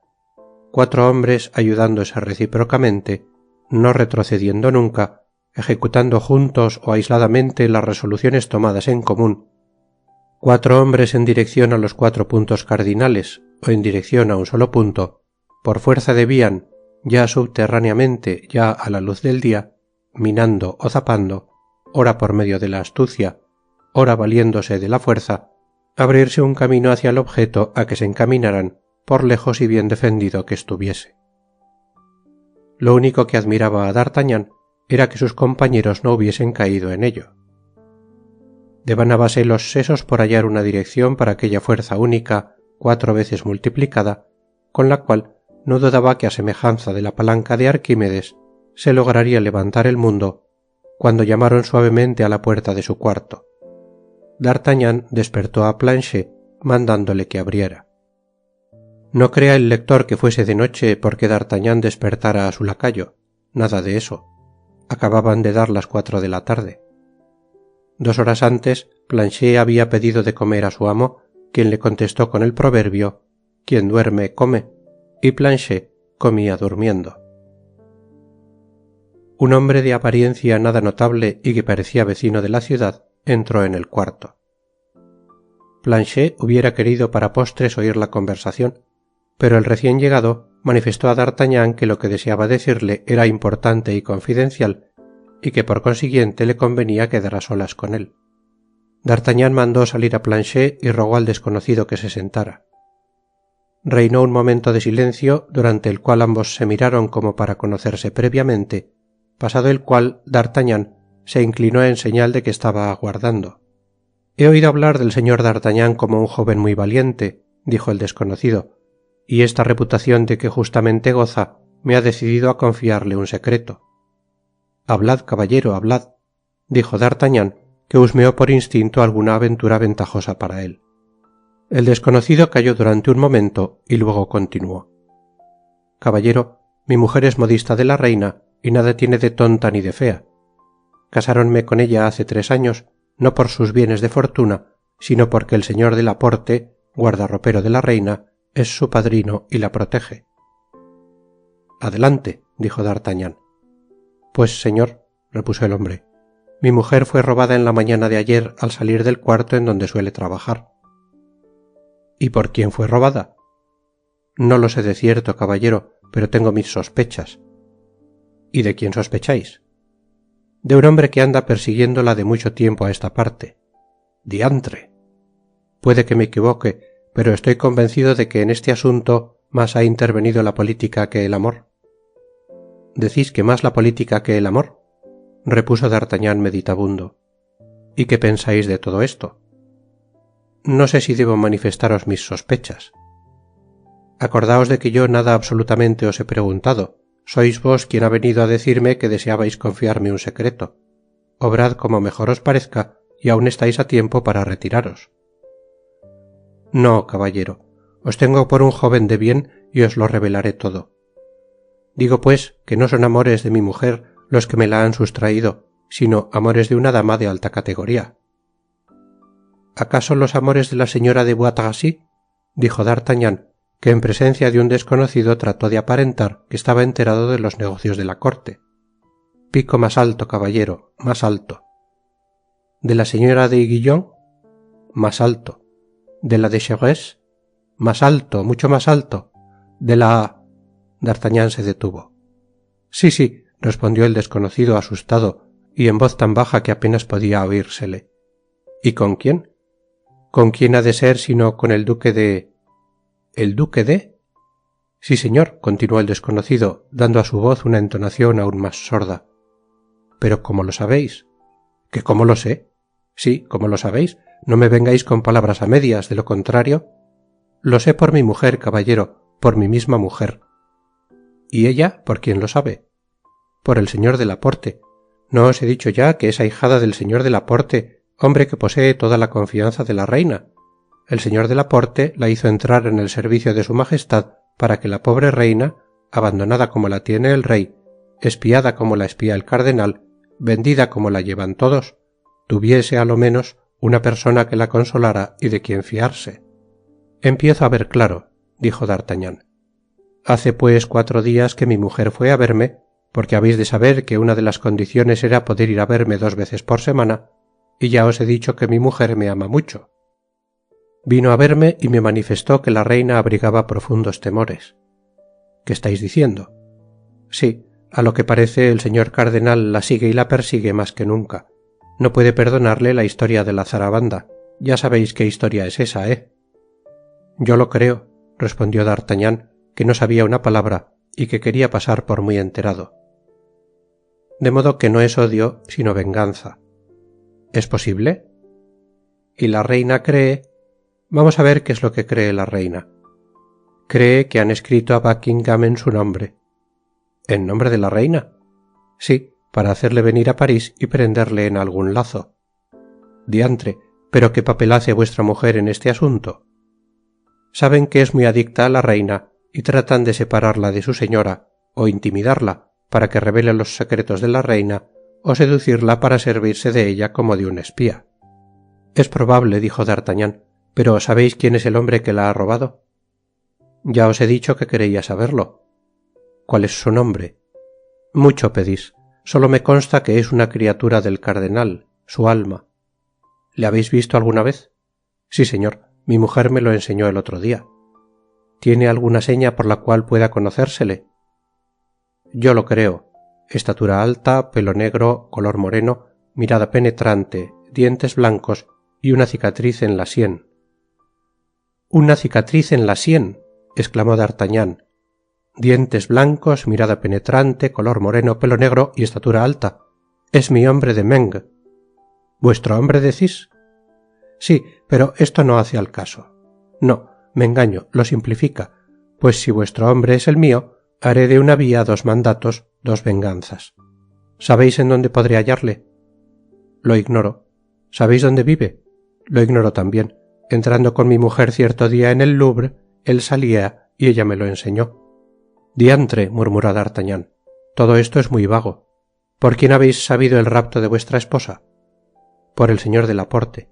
4 hombres ayudándose recíprocamente, no retrocediendo nunca, ejecutando juntos o aisladamente las resoluciones tomadas en común, 4 hombres en dirección a los 4 puntos cardinales o en dirección a un solo punto, por fuerza debían, ya subterráneamente, ya a la luz del día, minando o zapando, ora por medio de la astucia, ora valiéndose de la fuerza, abrirse un camino hacia el objeto a que se encaminaran, por lejos y bien defendido que estuviese. Lo único que admiraba a D'Artagnan era que sus compañeros no hubiesen caído en ello. Devanábase los sesos por hallar una dirección para aquella fuerza única 4 veces multiplicada, con la cual no dudaba que a semejanza de la palanca de Arquímedes se lograría levantar el mundo, cuando llamaron suavemente a la puerta de su cuarto. D'Artagnan despertó a Planchet, mandándole que abriera. No crea el lector que fuese de noche porque D'Artagnan despertara a su lacayo, nada de eso. Acababan de dar las 4 de la tarde. 2 horas antes, Planchet había pedido de comer a su amo, quien le contestó con el proverbio «Quien duerme, come», y Planchet comía durmiendo. Un hombre de apariencia nada notable y que parecía vecino de la ciudad entró en el cuarto. Planchet hubiera querido para postres oír la conversación, pero el recién llegado manifestó a D'Artagnan que lo que deseaba decirle era importante y confidencial, y que por consiguiente le convenía quedar a solas con él. D'Artagnan mandó salir a Planchet y rogó al desconocido que se sentara. Reinó un momento de silencio, durante el cual ambos se miraron como para conocerse previamente, pasado el cual D'Artagnan se inclinó en señal de que estaba aguardando. «He oído hablar del señor D'Artagnan como un joven muy valiente», dijo el desconocido, «y esta reputación de que justamente goza me ha decidido a confiarle un secreto». «Hablad, caballero, hablad», dijo D'Artagnan, que husmeó por instinto alguna aventura ventajosa para él. El desconocido calló durante un momento y luego continuó. «Caballero, mi mujer es modista de la reina y nada tiene de tonta ni de fea. Casáronme con ella hace 3 años, no por sus bienes de fortuna, sino porque el señor de Laporte, guardarropero de la reina, es su padrino y la protege». «Adelante», dijo D'Artagnan. «Pues, señor», repuso el hombre, «mi mujer fue robada en la mañana de ayer al salir del cuarto en donde suele trabajar». «¿Y por quién fue robada?» «No lo sé de cierto, caballero, pero tengo mis sospechas». «¿Y de quién sospecháis?» «De un hombre que anda persiguiéndola de mucho tiempo a esta parte». «Diantre». «Puede que me equivoque, pero estoy convencido de que en este asunto más ha intervenido la política que el amor». decís que más la política que el amor, repuso D'Artagnan meditabundo. ¿Y qué pensáis de todo esto? No sé si debo manifestaros mis sospechas. Acordaos de que yo nada absolutamente os he preguntado. Sois vos quien ha venido a decirme que deseabais confiarme un secreto. Obrad como mejor os parezca y aún estáis a tiempo para retiraros. No, caballero, os tengo por un joven de bien y os lo revelaré todo. Digo, pues, que no son amores de mi mujer los que me la han sustraído, sino amores de una dama de alta categoría. ¿Acaso los amores de la señora de Bois Tracy? Dijo D'Artagnan, que en presencia de un desconocido trató de aparentar que estaba enterado de los negocios de la corte. Pico más alto, caballero, más alto. ¿De la señora de Aiguillon? Más alto. ¿De la de Chevreuse? Más alto, mucho más alto. ¿De la...? D'Artagnan se detuvo. Sí, sí, respondió el desconocido asustado y en voz tan baja que apenas podía oírsele. ¿Y con quién? ¿Con quién ha de ser sino con el duque de...? ¿El duque de...? Sí, señor, continuó el desconocido, dando a su voz una entonación aún más sorda. ¿Pero cómo lo sabéis? ¿Que cómo lo sé? Sí, ¿cómo lo sabéis? No me vengáis con palabras a medias, de lo contrario. Lo sé por mi mujer, caballero, por mi misma mujer. ¿Y ella por quién lo sabe? Por el señor de Laporte. ¿No os he dicho ya que es ahijada del señor de Laporte, hombre que posee toda la confianza de la reina? El señor de Laporte la hizo entrar en el servicio de su majestad para que la pobre reina, abandonada como la tiene el rey, espiada como la espía el cardenal, vendida como la llevan todos, tuviese a lo menos una persona que la consolara y de quien fiarse. Empiezo a ver claro, dijo D'Artagnan. Hace pues 4 días que mi mujer fue a verme, porque habéis de saber que una de las condiciones era poder ir a verme 2 veces por semana, y ya os he dicho que mi mujer me ama mucho. Vino a verme y me manifestó que la reina abrigaba profundos temores. ¿Qué estáis diciendo? Sí, a lo que parece el señor cardenal la sigue y la persigue más que nunca. No puede perdonarle la historia de la zarabanda. Ya sabéis qué historia es esa, ¿eh? Yo lo creo, respondió D'Artagnan, que no sabía una palabra y que quería pasar por muy enterado. De modo que no es odio, sino venganza. ¿Es posible? Y la reina cree... Vamos a ver qué es lo que cree la reina. Cree que han escrito a Buckingham en su nombre. ¿En nombre de la reina? Sí, para hacerle venir a París y prenderle en algún lazo. Diantre, pero qué papel hace vuestra mujer en este asunto. Saben que es muy adicta a la reina y tratan de separarla de su señora, o intimidarla para que revele los secretos de la reina, o seducirla para servirse de ella como de un espía. Es probable, dijo D'Artagnan, pero ¿sabéis quién es el hombre que la ha robado? Ya os he dicho que quería saberlo. ¿Cuál es su nombre? Mucho pedís. Solo me consta que es una criatura del cardenal, su alma. ¿Le habéis visto alguna vez? Sí, señor, mi mujer me lo enseñó el otro día. ¿Tiene alguna seña por la cual pueda conocérsele? Yo lo creo. Estatura alta, pelo negro, color moreno, mirada penetrante, dientes blancos y una cicatriz en la sien. «Una cicatriz en la sien», exclamó D'Artagnan. «Dientes blancos, mirada penetrante, color moreno, pelo negro y estatura alta. Es mi hombre de Meung». «¿Vuestro hombre decís?» «Sí, pero esto no hace al caso. No, me engaño, lo simplifica, pues si vuestro hombre es el mío, haré de una vía 2 mandatos, 2 venganzas. ¿Sabéis en dónde podré hallarle?» «Lo ignoro». «¿Sabéis dónde vive?» «Lo ignoro también. Entrando con mi mujer cierto día en el Louvre, él salía y ella me lo enseñó». «Diantre», murmuró D'Artagnan, «todo esto es muy vago. ¿Por quién habéis sabido el rapto de vuestra esposa?» «Por el señor de Laporte».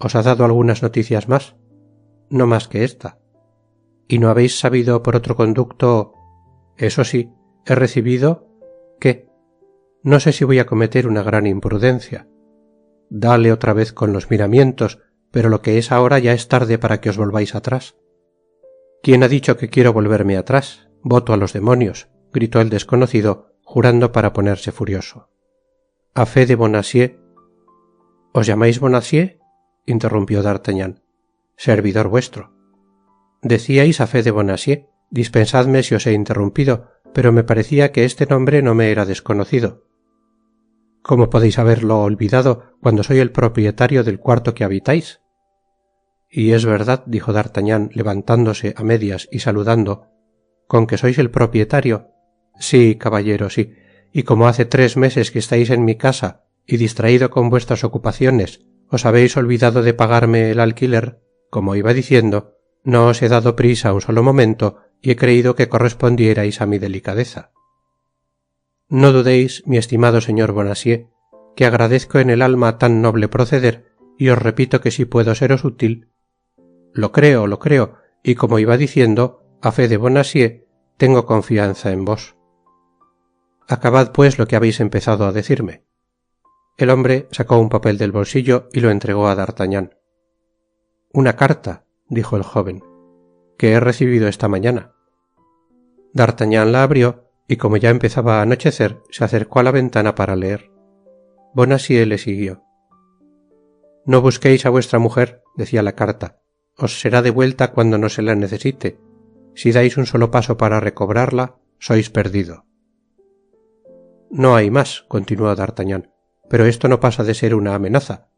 «¿Os ha dado algunas noticias más?» «No más que esta». «¿Y no habéis sabido por otro conducto?» «Eso sí, he recibido...» «¿Qué?» «No sé si voy a cometer una gran imprudencia». «Dale otra vez con los miramientos, pero lo que es ahora ya es tarde para que os volváis atrás». «¿Quién ha dicho que quiero volverme atrás? Voto a los demonios», gritó el desconocido, jurando para ponerse furioso. «A fe de Bonacieux». «¿Os llamáis Bonacieux?», interrumpió D'Artagnan. «Servidor vuestro». «Decíais a fe de Bonacieux. Dispensadme si os he interrumpido, pero me parecía que este nombre no me era desconocido. ¿Cómo podéis haberlo olvidado cuando soy el propietario del cuarto que habitáis? Y es verdad, dijo D'Artagnan, levantándose a medias y saludando, ¿con que sois el propietario? Sí, caballero, sí, y como hace 3 meses que estáis en mi casa y distraído con vuestras ocupaciones os habéis olvidado de pagarme el alquiler, como iba diciendo, no os he dado prisa un solo momento y he creído que correspondierais a mi delicadeza. No dudéis, mi estimado señor Bonacieux, que agradezco en el alma tan noble proceder y os repito que si puedo seros útil. Lo creo, y como iba diciendo, a fe de Bonacieux, tengo confianza en vos. Acabad pues lo que habéis empezado a decirme. El hombre sacó un papel del bolsillo y lo entregó a D'Artagnan. Una carta, dijo el joven, que he recibido esta mañana. D'Artagnan la abrió y como ya empezaba a anochecer, se acercó a la ventana para leer. Bonacieux le siguió. No busquéis a vuestra mujer, decía la carta, os será devuelta cuando no se la necesite. Si dais un solo paso para recobrarla, sois perdido. No hay más, continuó D'Artagnan, pero esto no pasa de ser una amenaza.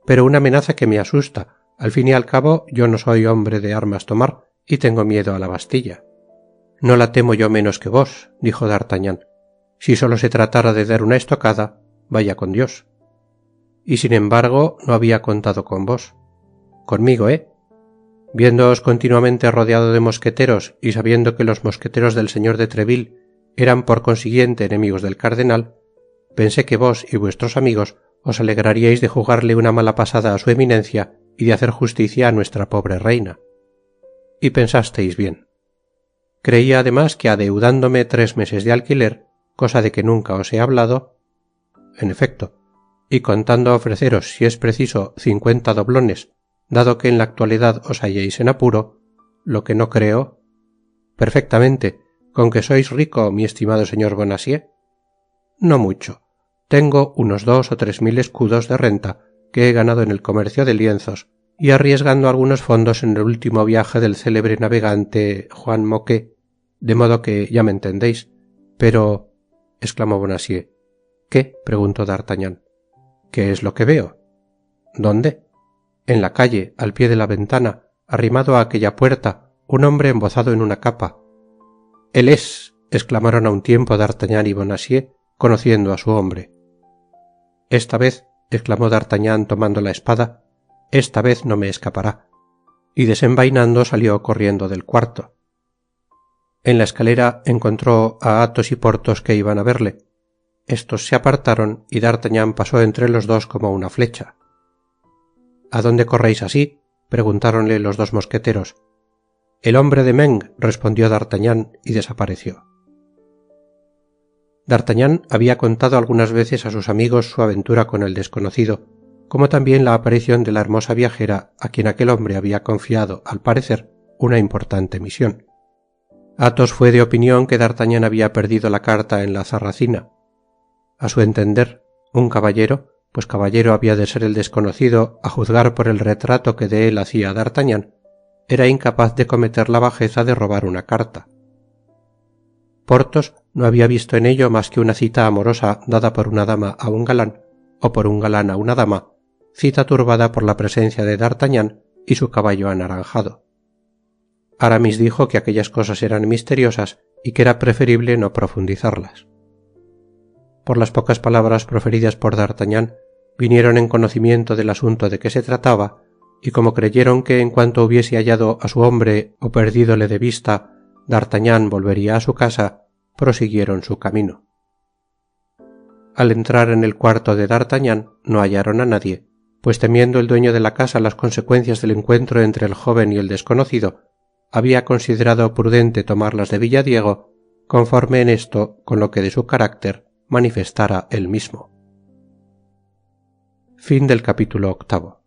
Pero una amenaza que me asusta. Al fin y al cabo, yo no soy hombre de armas tomar y tengo miedo a la Bastilla. No la temo yo menos que vos, dijo D'Artagnan. Si solo se tratara de dar una estocada, vaya con Dios. Y sin embargo, no había contado con vos. Conmigo, Viéndoos continuamente rodeado de mosqueteros y sabiendo que los mosqueteros del señor de Treville eran por consiguiente enemigos del cardenal, pensé que vos y vuestros amigos os alegraríais de jugarle una mala pasada a su eminencia y de hacer justicia a nuestra pobre reina. Y pensasteis bien. Creía además que adeudándome 3 meses de alquiler, cosa de que nunca os he hablado, en efecto, y contando ofreceros si es preciso 50 doblones, dado que en la actualidad os halléis en apuro, lo que no creo, perfectamente, con que sois rico, mi estimado señor Bonacieux. No mucho. Tengo unos 2 o 3 mil escudos de renta que he ganado en el comercio de lienzos y arriesgando algunos fondos en el último viaje del célebre navegante Juan Moquet, de modo que ya me entendéis. Pero, exclamó Bonacieux. ¿Qué? Preguntó D'Artagnan. ¿Qué es lo que veo? ¿Dónde? En la calle, al pie de la ventana, arrimado a aquella puerta, un hombre embozado en una capa. Él es, exclamaron a un tiempo D'Artagnan y Bonacieux, conociendo a su hombre. Esta vez, exclamó D'Artagnan tomando la espada, esta vez no me escapará. Y desenvainando salió corriendo del cuarto. En la escalera encontró a Athos y Porthos que iban a verle. Estos se apartaron y D'Artagnan pasó entre los dos como una flecha. ¿A dónde corréis así? Preguntáronle los 2 mosqueteros. El hombre de Meung, respondió D'Artagnan y desapareció. D'Artagnan había contado algunas veces a sus amigos su aventura con el desconocido, como también la aparición de la hermosa viajera a quien aquel hombre había confiado, al parecer, una importante misión. Athos fue de opinión que D'Artagnan había perdido la carta en la zarracina. A su entender, un caballero, pues caballero había de ser el desconocido a juzgar por el retrato que de él hacía D'Artagnan, era incapaz de cometer la bajeza de robar una carta. Porthos no había visto en ello más que una cita amorosa dada por una dama a un galán, o por un galán a una dama, cita turbada por la presencia de D'Artagnan y su caballo anaranjado. Aramis dijo que aquellas cosas eran misteriosas y que era preferible no profundizarlas. Por las pocas palabras proferidas por D'Artagnan, vinieron en conocimiento del asunto de que se trataba, y como creyeron que en cuanto hubiese hallado a su hombre o perdídole de vista, D'Artagnan volvería a su casa, prosiguieron su camino. Al entrar en el cuarto de D'Artagnan no hallaron a nadie, pues temiendo el dueño de la casa las consecuencias del encuentro entre el joven y el desconocido, había considerado prudente tomarlas de Villadiego, conforme en esto con lo que de su carácter manifestara él mismo. Fin del capítulo 8.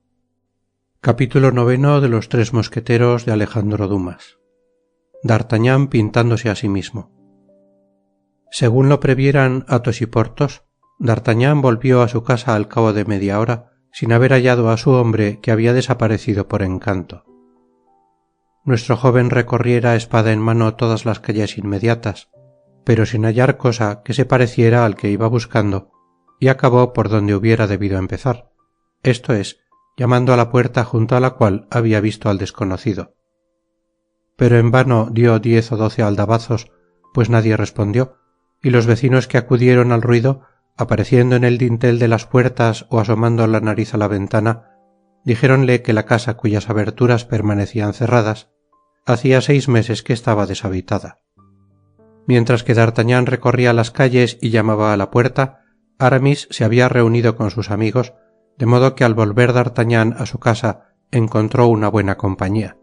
Capítulo 9 de los 3 mosqueteros de Alejandro Dumas. D'Artagnan pintándose a sí mismo. Según lo previeran Athos y Porthos, D'Artagnan volvió a su casa al cabo de media hora, sin haber hallado a su hombre que había desaparecido por encanto. Nuestro joven recorriera espada en mano todas las calles inmediatas, pero sin hallar cosa que se pareciera al que iba buscando, y acabó por donde hubiera debido empezar, esto es, llamando a la puerta junto a la cual había visto al desconocido. Pero en vano dio 10 o 12 aldabazos, pues nadie respondió, y los vecinos que acudieron al ruido, apareciendo en el dintel de las puertas o asomando la nariz a la ventana, dijéronle que la casa cuyas aberturas permanecían cerradas hacía 6 meses que estaba deshabitada. Mientras que D'Artagnan recorría las calles y llamaba a la puerta, Aramis se había reunido con sus amigos, de modo que al volver D'Artagnan a su casa encontró una buena compañía.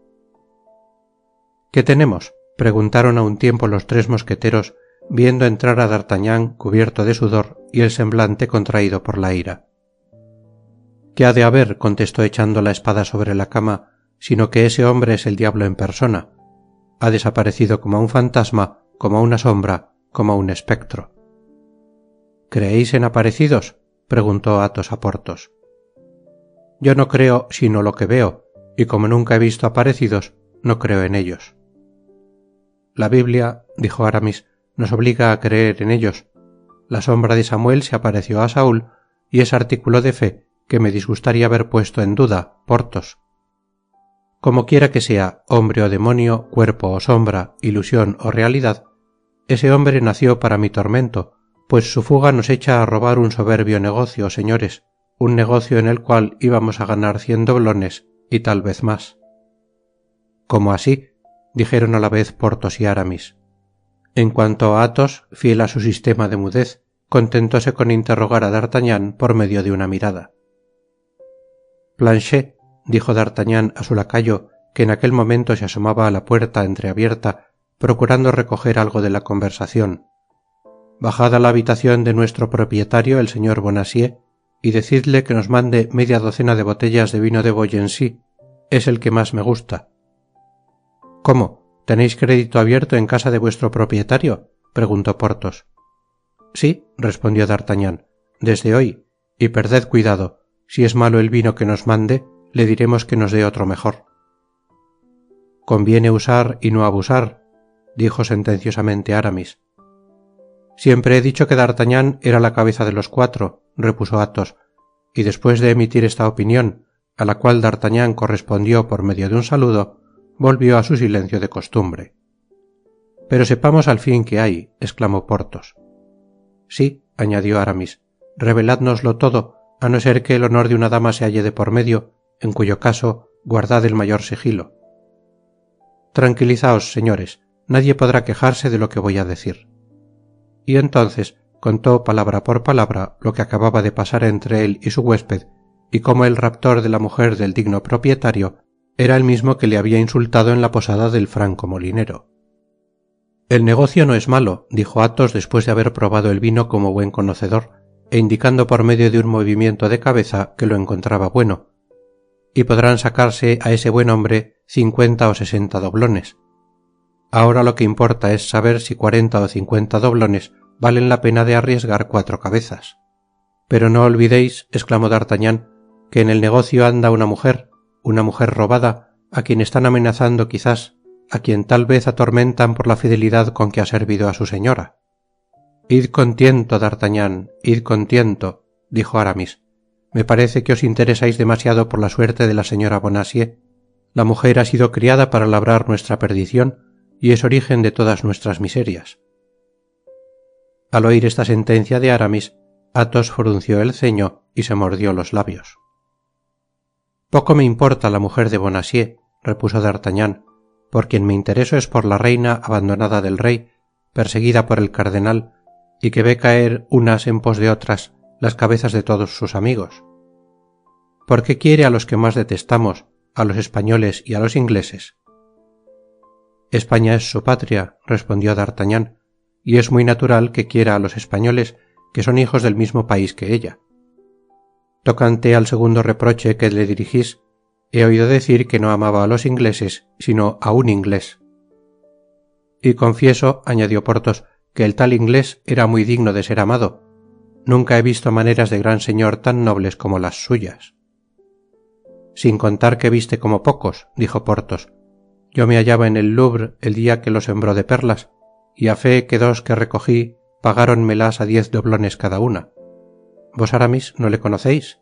¿Qué tenemos?, preguntaron a un tiempo los 3 mosqueteros, viendo entrar a D'Artagnan cubierto de sudor y el semblante contraído por la ira. ¿Qué ha de haber?, contestó echando la espada sobre la cama, sino que ese hombre es el diablo en persona. Ha desaparecido como un fantasma, como una sombra, como un espectro. ¿Creéis en aparecidos?, preguntó Athos a Porthos. Yo no creo sino lo que veo, y como nunca he visto aparecidos, no creo en ellos. La Biblia, dijo Aramis, nos obliga a creer en ellos. La sombra de Samuel se apareció a Saúl, y es artículo de fe que me disgustaría haber puesto en duda, Porthos. Como quiera que sea, hombre o demonio, cuerpo o sombra, ilusión o realidad, ese hombre nació para mi tormento, pues su fuga nos echa a robar un soberbio negocio, señores, un negocio en el cual íbamos a ganar 100 doblones y tal vez más. ¿Cómo así?, dijeron a la vez Porthos y Aramis. En cuanto a Athos, fiel a su sistema de mudez, contentóse con interrogar a D'Artagnan por medio de una mirada. Planchet, dijo D'Artagnan a su lacayo, que en aquel momento se asomaba a la puerta entreabierta, procurando recoger algo de la conversación. Bajad a la habitación de nuestro propietario, el señor Bonacieux, y decidle que nos mande media docena de botellas de vino de Beaugency. Es el que más me gusta. ¿Cómo? ¿Tenéis crédito abierto en casa de vuestro propietario?, preguntó Porthos. Sí, respondió D'Artagnan, desde hoy, y perded cuidado. Si es malo el vino que nos mande, le diremos que nos dé otro mejor. Conviene usar y no abusar, dijo sentenciosamente Aramis. Siempre he dicho que D'Artagnan era la cabeza de los 4, repuso Athos, y después de emitir esta opinión, a la cual D'Artagnan correspondió por medio de un saludo, volvió a su silencio de costumbre. Pero sepamos al fin qué hay, exclamó Porthos. Sí, añadió Aramis, reveládnoslo todo, a no ser que el honor de una dama se halle de por medio, en cuyo caso guardad el mayor sigilo. Tranquilizaos, señores, nadie podrá quejarse de lo que voy a decir. Y entonces contó palabra por palabra lo que acababa de pasar entre él y su huésped, y cómo el raptor de la mujer del digno propietario era el mismo que le había insultado en la posada del franco molinero. El negocio no es malo, dijo Athos después de haber probado el vino como buen conocedor, e indicando por medio de un movimiento de cabeza que lo encontraba bueno, y podrán sacarse a ese buen hombre 50 o 60 doblones. Ahora lo que importa es saber si 40 o 50 doblones valen la pena de arriesgar 4 cabezas. Pero no olvidéis, exclamó D'Artagnan, que en el negocio anda una mujer robada, a quien están amenazando quizás, a quien tal vez atormentan por la fidelidad con que ha servido a su señora. Id con tiento, D'Artagnan, id con tiento, dijo Aramis. Me parece que os interesáis demasiado por la suerte de la señora Bonacieux. La mujer ha sido criada para labrar nuestra perdición y es origen de todas nuestras miserias. Al oír esta sentencia de Aramis, Athos frunció el ceño y se mordió los labios. Poco me importa la mujer de Bonacieux, repuso D'Artagnan, por quien me intereso es por la reina abandonada del rey, perseguida por el cardenal, y que ve caer unas en pos de otras las cabezas de todos sus amigos. ¿Por qué quiere a los que más detestamos, a los españoles y a los ingleses? España es su patria, respondió D'Artagnan, y es muy natural que quiera a los españoles, que son hijos del mismo país que ella. Tocante al segundo reproche que le dirigís, he oído decir que no amaba a los ingleses, sino a un inglés. Y confieso, añadió Porthos, que el tal inglés era muy digno de ser amado. Nunca he visto maneras de gran señor tan nobles como las suyas. Sin contar que viste como pocos, dijo Porthos. Yo me hallaba en el Louvre el día que lo sembró de perlas, y a fe que dos que recogí pagáronmelas a 10 doblones cada una. ¿Vos, Aramis, no le conocéis?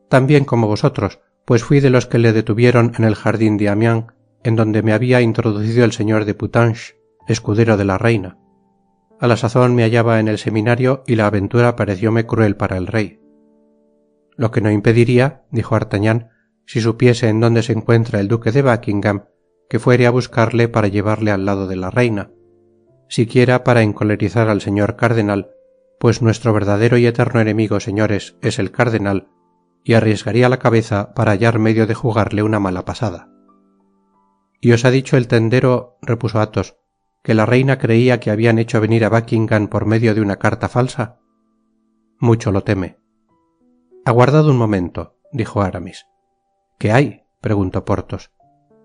Tan bien como vosotros, pues fui de los que le detuvieron en el jardín de Amiens, en donde me había introducido el señor de Putange, escudero de la reina. A la sazón me hallaba en el seminario y la aventura parecióme cruel para el rey. Lo que no impediría, dijo D'Artagnan, si supiese en dónde se encuentra el duque de Buckingam, que fuere a buscarle para llevarle al lado de la reina, siquiera para encolerizar al señor cardenal, pues nuestro verdadero y eterno enemigo, señores, es el cardenal, y arriesgaría la cabeza para hallar medio de jugarle una mala pasada. ¿Y os ha dicho el tendero, repuso Athos, que la reina creía que habían hecho venir a Buckingam por medio de una carta falsa? Mucho lo teme. Aguardad un momento, dijo Aramis. ¿Qué hay? Preguntó Porthos.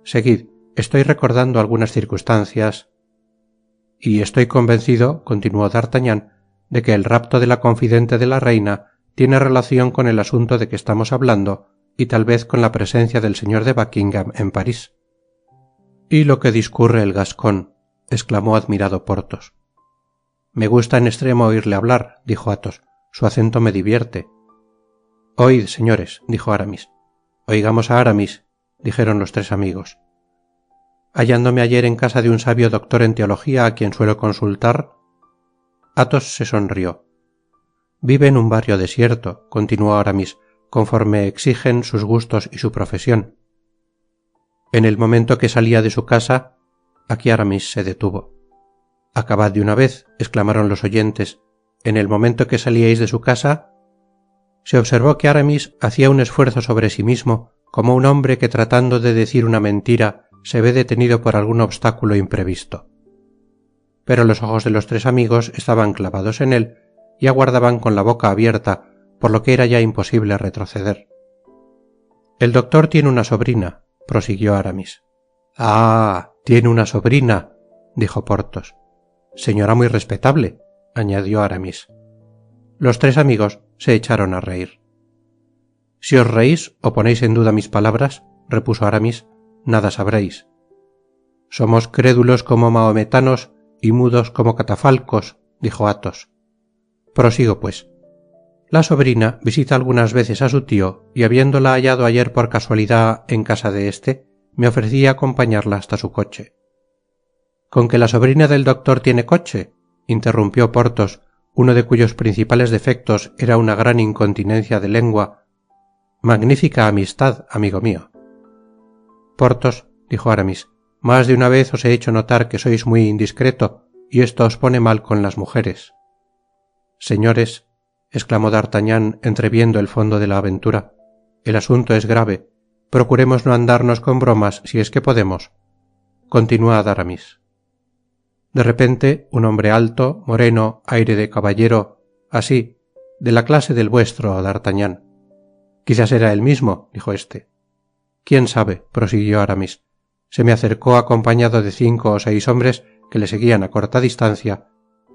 Seguid, estoy recordando algunas circunstancias. Y estoy convencido, continuó D'Artagnan, de que el rapto de la confidente de la reina tiene relación con el asunto de que estamos hablando y tal vez con la presencia del señor de Buckingam en París. Y lo que discurre el gascón, exclamó admirado Porthos. Me gusta en extremo oírle hablar, dijo Athos. Su acento me divierte. Oíd, señores, dijo Aramis. Oigamos a Aramis, dijeron los tres amigos. Hallándome ayer en casa de un sabio doctor en teología a quien suelo consultar. Athos se sonrió. Vive en un barrio desierto, continuó Aramis, conforme exigen sus gustos y su profesión. En el momento que salía de su casa, aquí Aramis se detuvo. Acabad de una vez, exclamaron los oyentes. En el momento que salíais de su casa. Se observó que Aramis hacía un esfuerzo sobre sí mismo, como un hombre que tratando de decir una mentira se ve detenido por algún obstáculo imprevisto. Pero los ojos de los tres amigos estaban clavados en él y aguardaban con la boca abierta, por lo que era ya imposible retroceder. El doctor tiene una sobrina, prosiguió Aramis. Ah, tiene una sobrina, dijo Porthos. Señora muy respetable, añadió Aramis. Los tres amigos se echaron a reír. Si os reís o ponéis en duda mis palabras, repuso Aramis, nada sabréis. Somos crédulos como mahometanos y mudos como catafalcos, dijo Athos. Prosigo, pues. La sobrina visita algunas veces a su tío y habiéndola hallado ayer por casualidad en casa de éste, me ofrecí a acompañarla hasta su coche. ¿Con que la sobrina del doctor tiene coche? Interrumpió Porthos, uno de cuyos principales defectos era una gran incontinencia de lengua. Magnífica amistad, amigo mío. Porthos, dijo Aramis, más de una vez os he hecho notar que sois muy indiscreto y esto os pone mal con las mujeres. Señores, exclamó D'Artagnan entreviendo el fondo de la aventura, el asunto es grave. Procuremos no andarnos con bromas si es que podemos. Continuad, Aramis. De repente, un hombre alto, moreno, aire de caballero, así, de la clase del vuestro, D'Artagnan. Quizás era el mismo, dijo éste. Quién sabe, prosiguió Aramis. Se me acercó acompañado de 5 o 6 hombres que le seguían a corta distancia,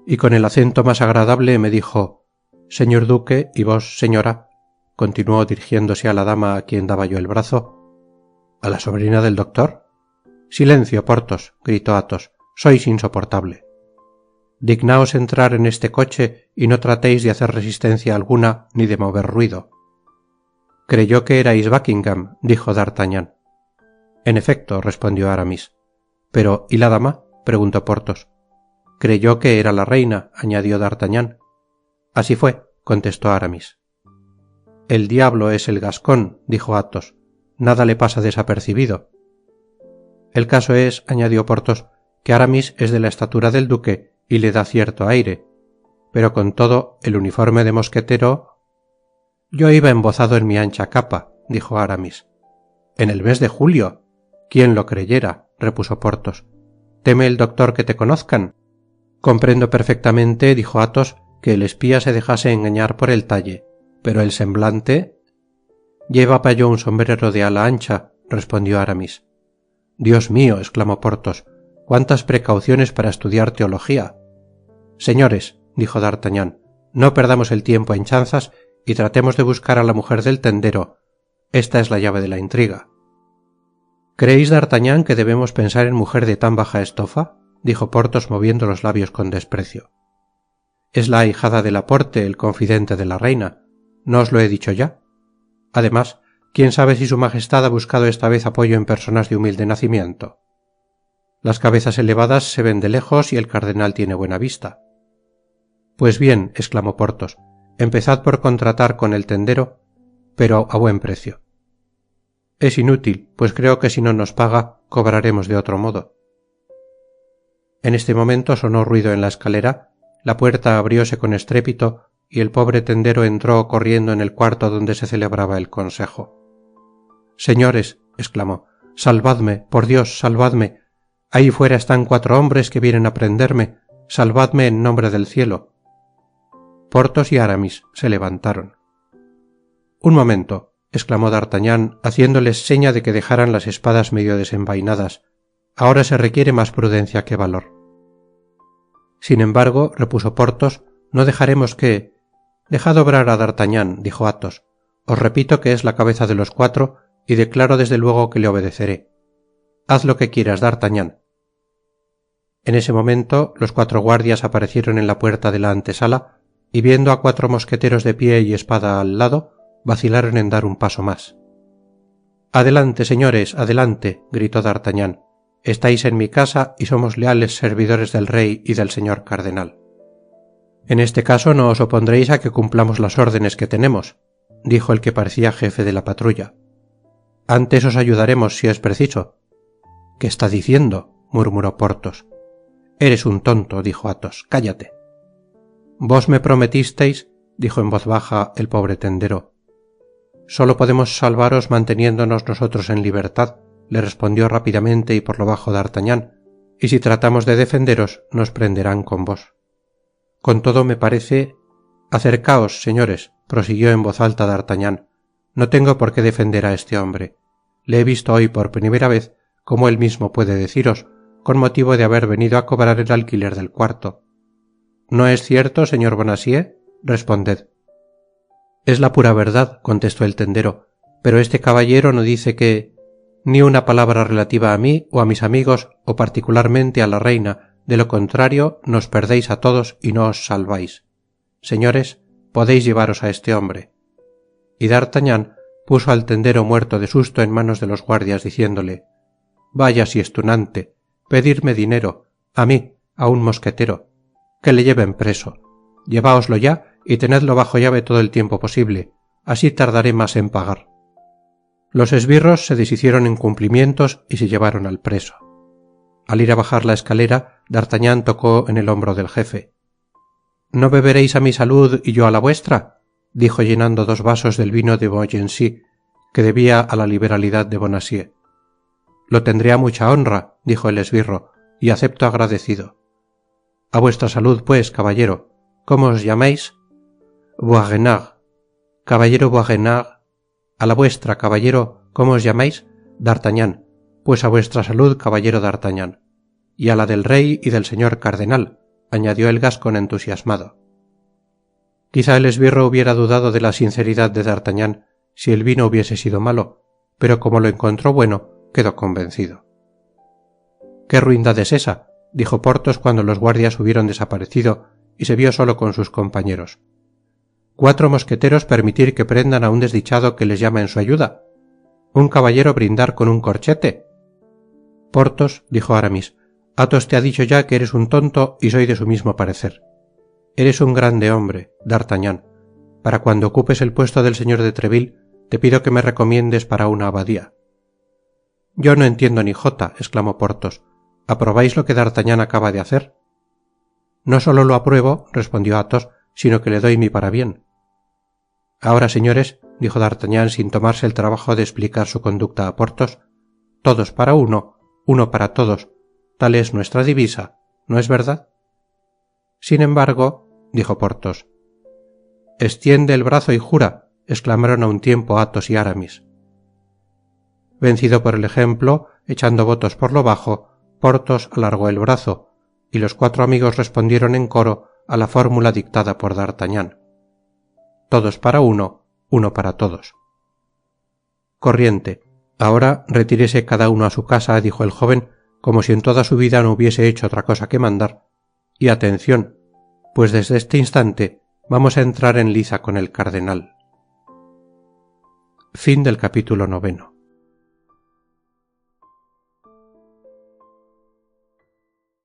y con el acento más agradable me dijo: Señor duque, y vos, señora, continuó dirigiéndose a la dama a quien daba yo el brazo. ¿A la sobrina del doctor? Silencio, Porthos, gritó Athos. Sois insoportable. Dignaos entrar en este coche y no tratéis de hacer resistencia alguna ni de mover ruido. Creyó que erais Buckingam, dijo D'Artagnan. En efecto, respondió Aramis. Pero, ¿y la dama? Preguntó Porthos. Creyó que era la reina, añadió D'Artagnan. Así fue, contestó Aramis. El diablo es el gascón, dijo Athos. Nada le pasa desapercibido. El caso es, añadió Porthos, que Aramis es de la estatura del duque y le da cierto aire, pero con todo el uniforme de mosquetero. Yo iba embozado en mi ancha capa, dijo Aramis. En el mes de julio. ¿Quién lo creyera? Repuso Porthos. ¿Teme el doctor que te conozcan? Comprendo perfectamente, dijo Athos, que el espía se dejase engañar por el talle, pero el semblante. Llevaba yo un sombrero de ala ancha, respondió Aramis. Dios mío, exclamó Porthos, cuántas precauciones para estudiar teología. Señores, dijo D'Artagnan, no perdamos el tiempo en chanzas y tratemos de buscar a la mujer del tendero. Esta es la llave de la intriga. ¿Creéis, D'Artagnan, que debemos pensar en mujer de tan baja estofa? dijo Porthos moviendo los labios con desprecio. Es la ahijada de Laporte, el confidente de la reina. ¿No os lo he dicho ya? Además, quién sabe si su majestad ha buscado esta vez apoyo en personas de humilde nacimiento. Las cabezas elevadas se ven de lejos y el cardenal tiene buena vista. Pues bien, exclamó Porthos, empezad por contratar con el tendero, pero a buen precio. Es inútil, pues creo que si no nos paga, cobraremos de otro modo. En este momento sonó ruido en la escalera, la puerta abrióse con estrépito y el pobre tendero entró corriendo en el cuarto donde se celebraba el consejo. Señores, exclamó, salvadme, por Dios, salvadme. Ahí fuera están 4 hombres que vienen a prenderme. Salvadme en nombre del cielo. Porthos y Aramis se levantaron. Un momento, exclamó D'Artagnan, haciéndoles seña de que dejaran las espadas medio desenvainadas. Ahora se requiere más prudencia que valor. Sin embargo, repuso Porthos, no dejaremos que... Dejad obrar a D'Artagnan, dijo Athos. Os repito que es la cabeza de los 4 y declaro desde luego que le obedeceré. Haz lo que quieras, D'Artagnan. En ese momento los 4 guardias aparecieron en la puerta de la antesala y viendo a 4 mosqueteros de pie y espada al lado, vacilaron en dar un paso más. Adelante, señores, adelante, gritó D'Artagnan. Estáis en mi casa y somos leales servidores del rey y del señor cardenal. En este caso no os opondréis a que cumplamos las órdenes que tenemos, dijo el que parecía jefe de la patrulla. Antes os ayudaremos si es preciso. ¿Qué está diciendo?, murmuró Porthos. Eres un tonto, dijo Athos. Cállate. Vos me prometisteis, dijo en voz baja el pobre tendero. Solo podemos salvaros manteniéndonos nosotros en libertad, le respondió rápidamente y por lo bajo D'Artagnan, y si tratamos de defenderos, nos prenderán con vos. Con todo me parece... Acercaos, señores, prosiguió en voz alta D'Artagnan. No tengo por qué defender a este hombre. Le he visto hoy por primera vez, como él mismo puede deciros, con motivo de haber venido a cobrar el alquiler del cuarto. ¿No es cierto, señor Bonacieux? Responded. Es la pura verdad, contestó el tendero, pero este caballero no dice que... Ni una palabra relativa a mí o a mis amigos o particularmente a la reina, de lo contrario nos perdéis a todos y no os salváis. Señores, podéis llevaros a este hombre. Y D'Artagnan puso al tendero muerto de susto en manos de los guardias diciéndole: Vaya si es tunante, pedirme dinero, a mí, a un mosquetero, que le lleven preso. Lleváoslo ya y tenedlo bajo llave todo el tiempo posible, así tardaré más en pagar. Los esbirros se deshicieron en cumplimientos y se llevaron al preso. Al ir a bajar la escalera, D'Artagnan tocó en el hombro del jefe. ¿No beberéis a mi salud y yo a la vuestra?, dijo llenando 2 vasos del vino de Beaugency, que debía a la liberalidad de Bonacieux. Lo tendré a mucha honra, dijo el esbirro, y acepto agradecido. A vuestra salud, pues, caballero. ¿Cómo os llamáis? Boisrenard. Caballero Boisrenard. A la vuestra, caballero. ¿Cómo os llamáis? D'Artagnan. Pues a vuestra salud, caballero D'Artagnan. Y a la del rey y del señor cardenal, añadió el gascón entusiasmado. Quizá el esbirro hubiera dudado de la sinceridad de D'Artagnan si el vino hubiese sido malo, pero como lo encontró bueno, quedó convencido. ¿Qué ruindad es esa?, dijo Porthos cuando los guardias hubieron desaparecido y se vio solo con sus compañeros. 4 mosqueteros permitir que prendan a un desdichado que les llama en su ayuda. ¿Un caballero brindar con un corchete? Porthos, dijo Aramis, Athos te ha dicho ya que eres un tonto y soy de su mismo parecer. Eres un grande hombre, D'Artagnan. Para cuando ocupes el puesto del señor de Treville, te pido que me recomiendes para una abadía. Yo no entiendo ni jota, exclamó Porthos. ¿Aprobáis lo que D'Artagnan acaba de hacer? No solo lo apruebo, respondió Athos, sino que le doy mi parabién. Ahora, señores, dijo D'Artagnan sin tomarse el trabajo de explicar su conducta a Porthos, todos para uno, uno para todos, tal es nuestra divisa, ¿no es verdad? Sin embargo, dijo Porthos. Extiende el brazo y jura, exclamaron a un tiempo Athos y Aramis. Vencido por el ejemplo, echando votos por lo bajo, Porthos alargó el brazo, y los 4 amigos respondieron en coro a la fórmula dictada por D'Artagnan. Todos para uno, uno para todos. Corriente. Ahora retírese cada uno a su casa, dijo el joven, como si en toda su vida no hubiese hecho otra cosa que mandar, y atencion, pues desde este instante vamos a entrar en liza con el cardenal. Capítulo 9.